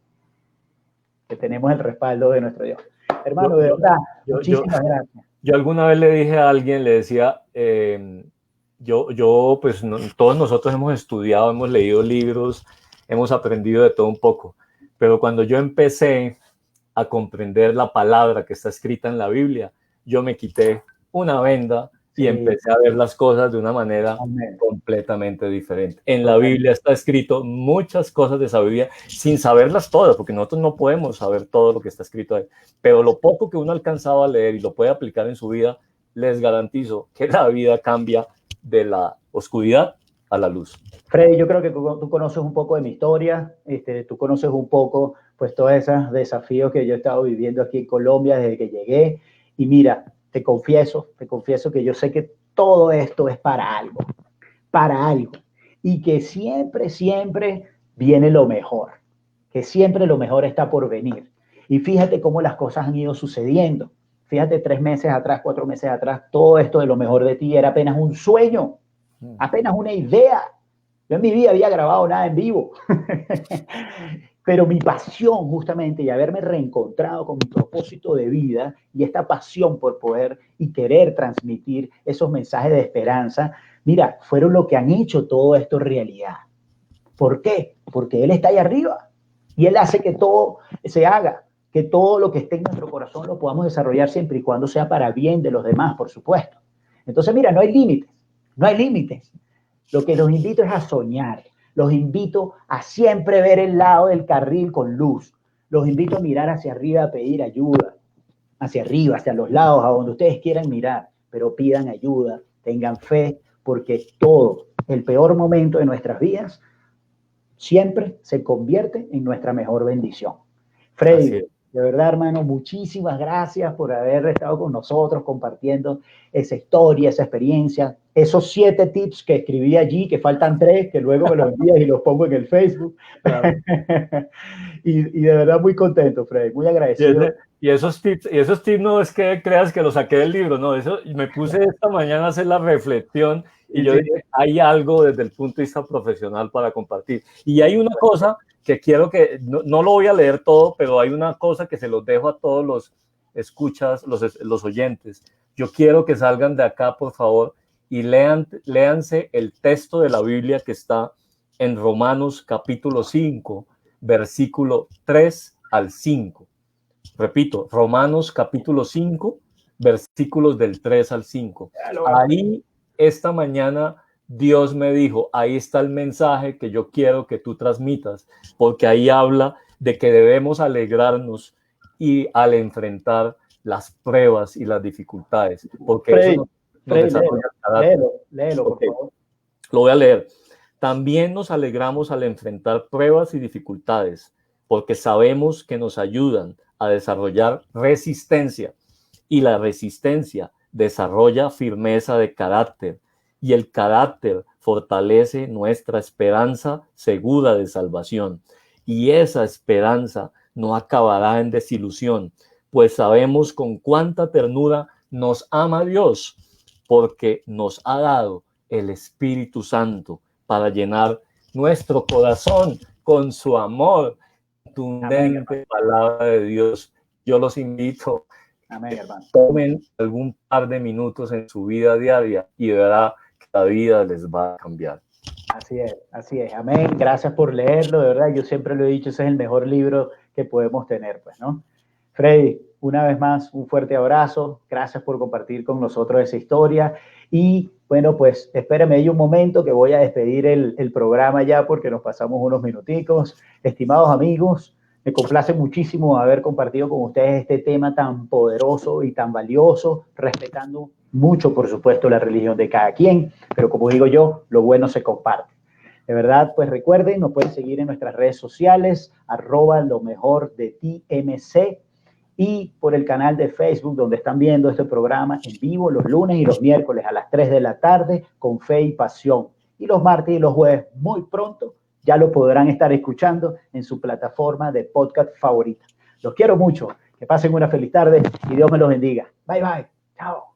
que tenemos el respaldo de nuestro Dios. Hermano, de verdad, Yo, yo, muchísimas gracias. yo alguna vez le dije a alguien, le decía, pues todos nosotros hemos estudiado, hemos leído libros, hemos aprendido de todo un poco, pero cuando yo empecé a comprender la palabra que está escrita en la Biblia, yo me quité una venda y Sí, empecé a ver las cosas de una manera amén. completamente diferente. En la Total. Biblia está escrito muchas cosas de sabiduría sin saberlas todas, porque nosotros no podemos saber todo lo que está escrito ahí, pero lo poco que uno ha alcanzado a leer y lo puede aplicar en su vida, les garantizo que la vida cambia de la oscuridad a la luz. Freddy, yo creo que tú conoces un poco de mi historia, tú conoces un poco, pues, todos esos desafíos que yo he estado viviendo aquí en Colombia desde que llegué. Y mira, te confieso que yo sé que todo esto es para algo. Y que siempre, siempre viene lo mejor, que siempre lo mejor está por venir. Y fíjate cómo las cosas han ido sucediendo. Fíjate, 3 meses atrás, 4 meses atrás, todo esto de lo mejor de ti era apenas un sueño, apenas una idea. Yo en mi vida había grabado nada en vivo. Pero mi pasión justamente y haberme reencontrado con mi propósito de vida y esta pasión por poder y querer transmitir esos mensajes de esperanza, mira, fueron lo que han hecho todo esto realidad. ¿Por qué? Porque Él está ahí arriba y Él hace que todo se haga, que todo lo que esté en nuestro corazón lo podamos desarrollar siempre y cuando sea para bien de los demás, por supuesto. Entonces, mira, no hay límites, no hay límites. Lo que los invito es a soñar, los invito a siempre ver el lado del carril con luz, los invito a mirar hacia arriba, a pedir ayuda, hacia arriba, hacia los lados, a donde ustedes quieran mirar, pero pidan ayuda, tengan fe, porque todo, el peor momento de nuestras vidas, siempre se convierte en nuestra mejor bendición. Así Freddy, es. de verdad, hermano, muchísimas gracias por haber estado con nosotros compartiendo esa historia, esa experiencia, esos 7 tips que escribí allí, que faltan 3, que luego me los envías y los pongo en el Facebook. Claro. y de verdad muy contento, Freddy, muy Y, agradecido. ese, y esos tips no es que creas que los saqué del libro, no, eso me puse esta mañana a hacer la reflexión y Y yo sí, dije, hay algo desde el punto de vista profesional para compartir. Y hay una cosa que quiero que, no lo voy a leer todo, pero hay una cosa que se los dejo a todos los escuchas, los oyentes. Yo quiero que salgan de acá, por favor, y léanse el texto de la Biblia que está en Romanos capítulo 5, versículo 3 al 5. Repito, Romanos capítulo 5, versículos del 3 al 5. Ahí, esta mañana, Dios me dijo, ahí está el mensaje que yo quiero que tú transmitas, porque ahí habla de que debemos alegrarnos y al enfrentar las pruebas y las dificultades, porque Freddy, eso nos Freddy, desarrolla el carácter. léelo, por Okay. favor. Lo voy a leer. También nos alegramos al enfrentar pruebas y dificultades, porque sabemos que nos ayudan a desarrollar resistencia y la resistencia desarrolla firmeza de carácter y el carácter fortalece nuestra esperanza segura de salvación y esa esperanza no acabará en desilusión, pues sabemos con cuánta ternura nos ama Dios, porque nos ha dado el Espíritu Santo para llenar nuestro corazón con su amor. Contundente palabra de Dios. Yo los invito a que tomen algún par de minutos en su vida diaria y verá que la vida les va a cambiar. Así es, amén. Gracias por leerlo, de verdad, yo siempre lo he dicho, ese es el mejor libro que podemos tener, pues, ¿no? Freddy, una vez más, un fuerte abrazo, gracias por compartir con nosotros esa historia y, bueno, pues, espérame ahí un momento que voy a despedir el programa ya porque nos pasamos unos minuticos. Estimados amigos, Me complace muchísimo haber compartido con ustedes este tema tan poderoso y tan valioso, respetando mucho, por supuesto, la religión de cada quien, pero como digo yo, lo bueno se comparte. De verdad, pues recuerden, nos pueden seguir en nuestras redes sociales, @lomejordeti.mc, y por el canal de Facebook, donde están viendo este programa en vivo los lunes y los miércoles a las 3 de la tarde con Fe y Pasión. Y los martes y los jueves, muy pronto, ya lo podrán estar escuchando en su plataforma de podcast favorita. Los quiero mucho. Que pasen una feliz tarde y Dios me los bendiga. Bye, bye. Chao.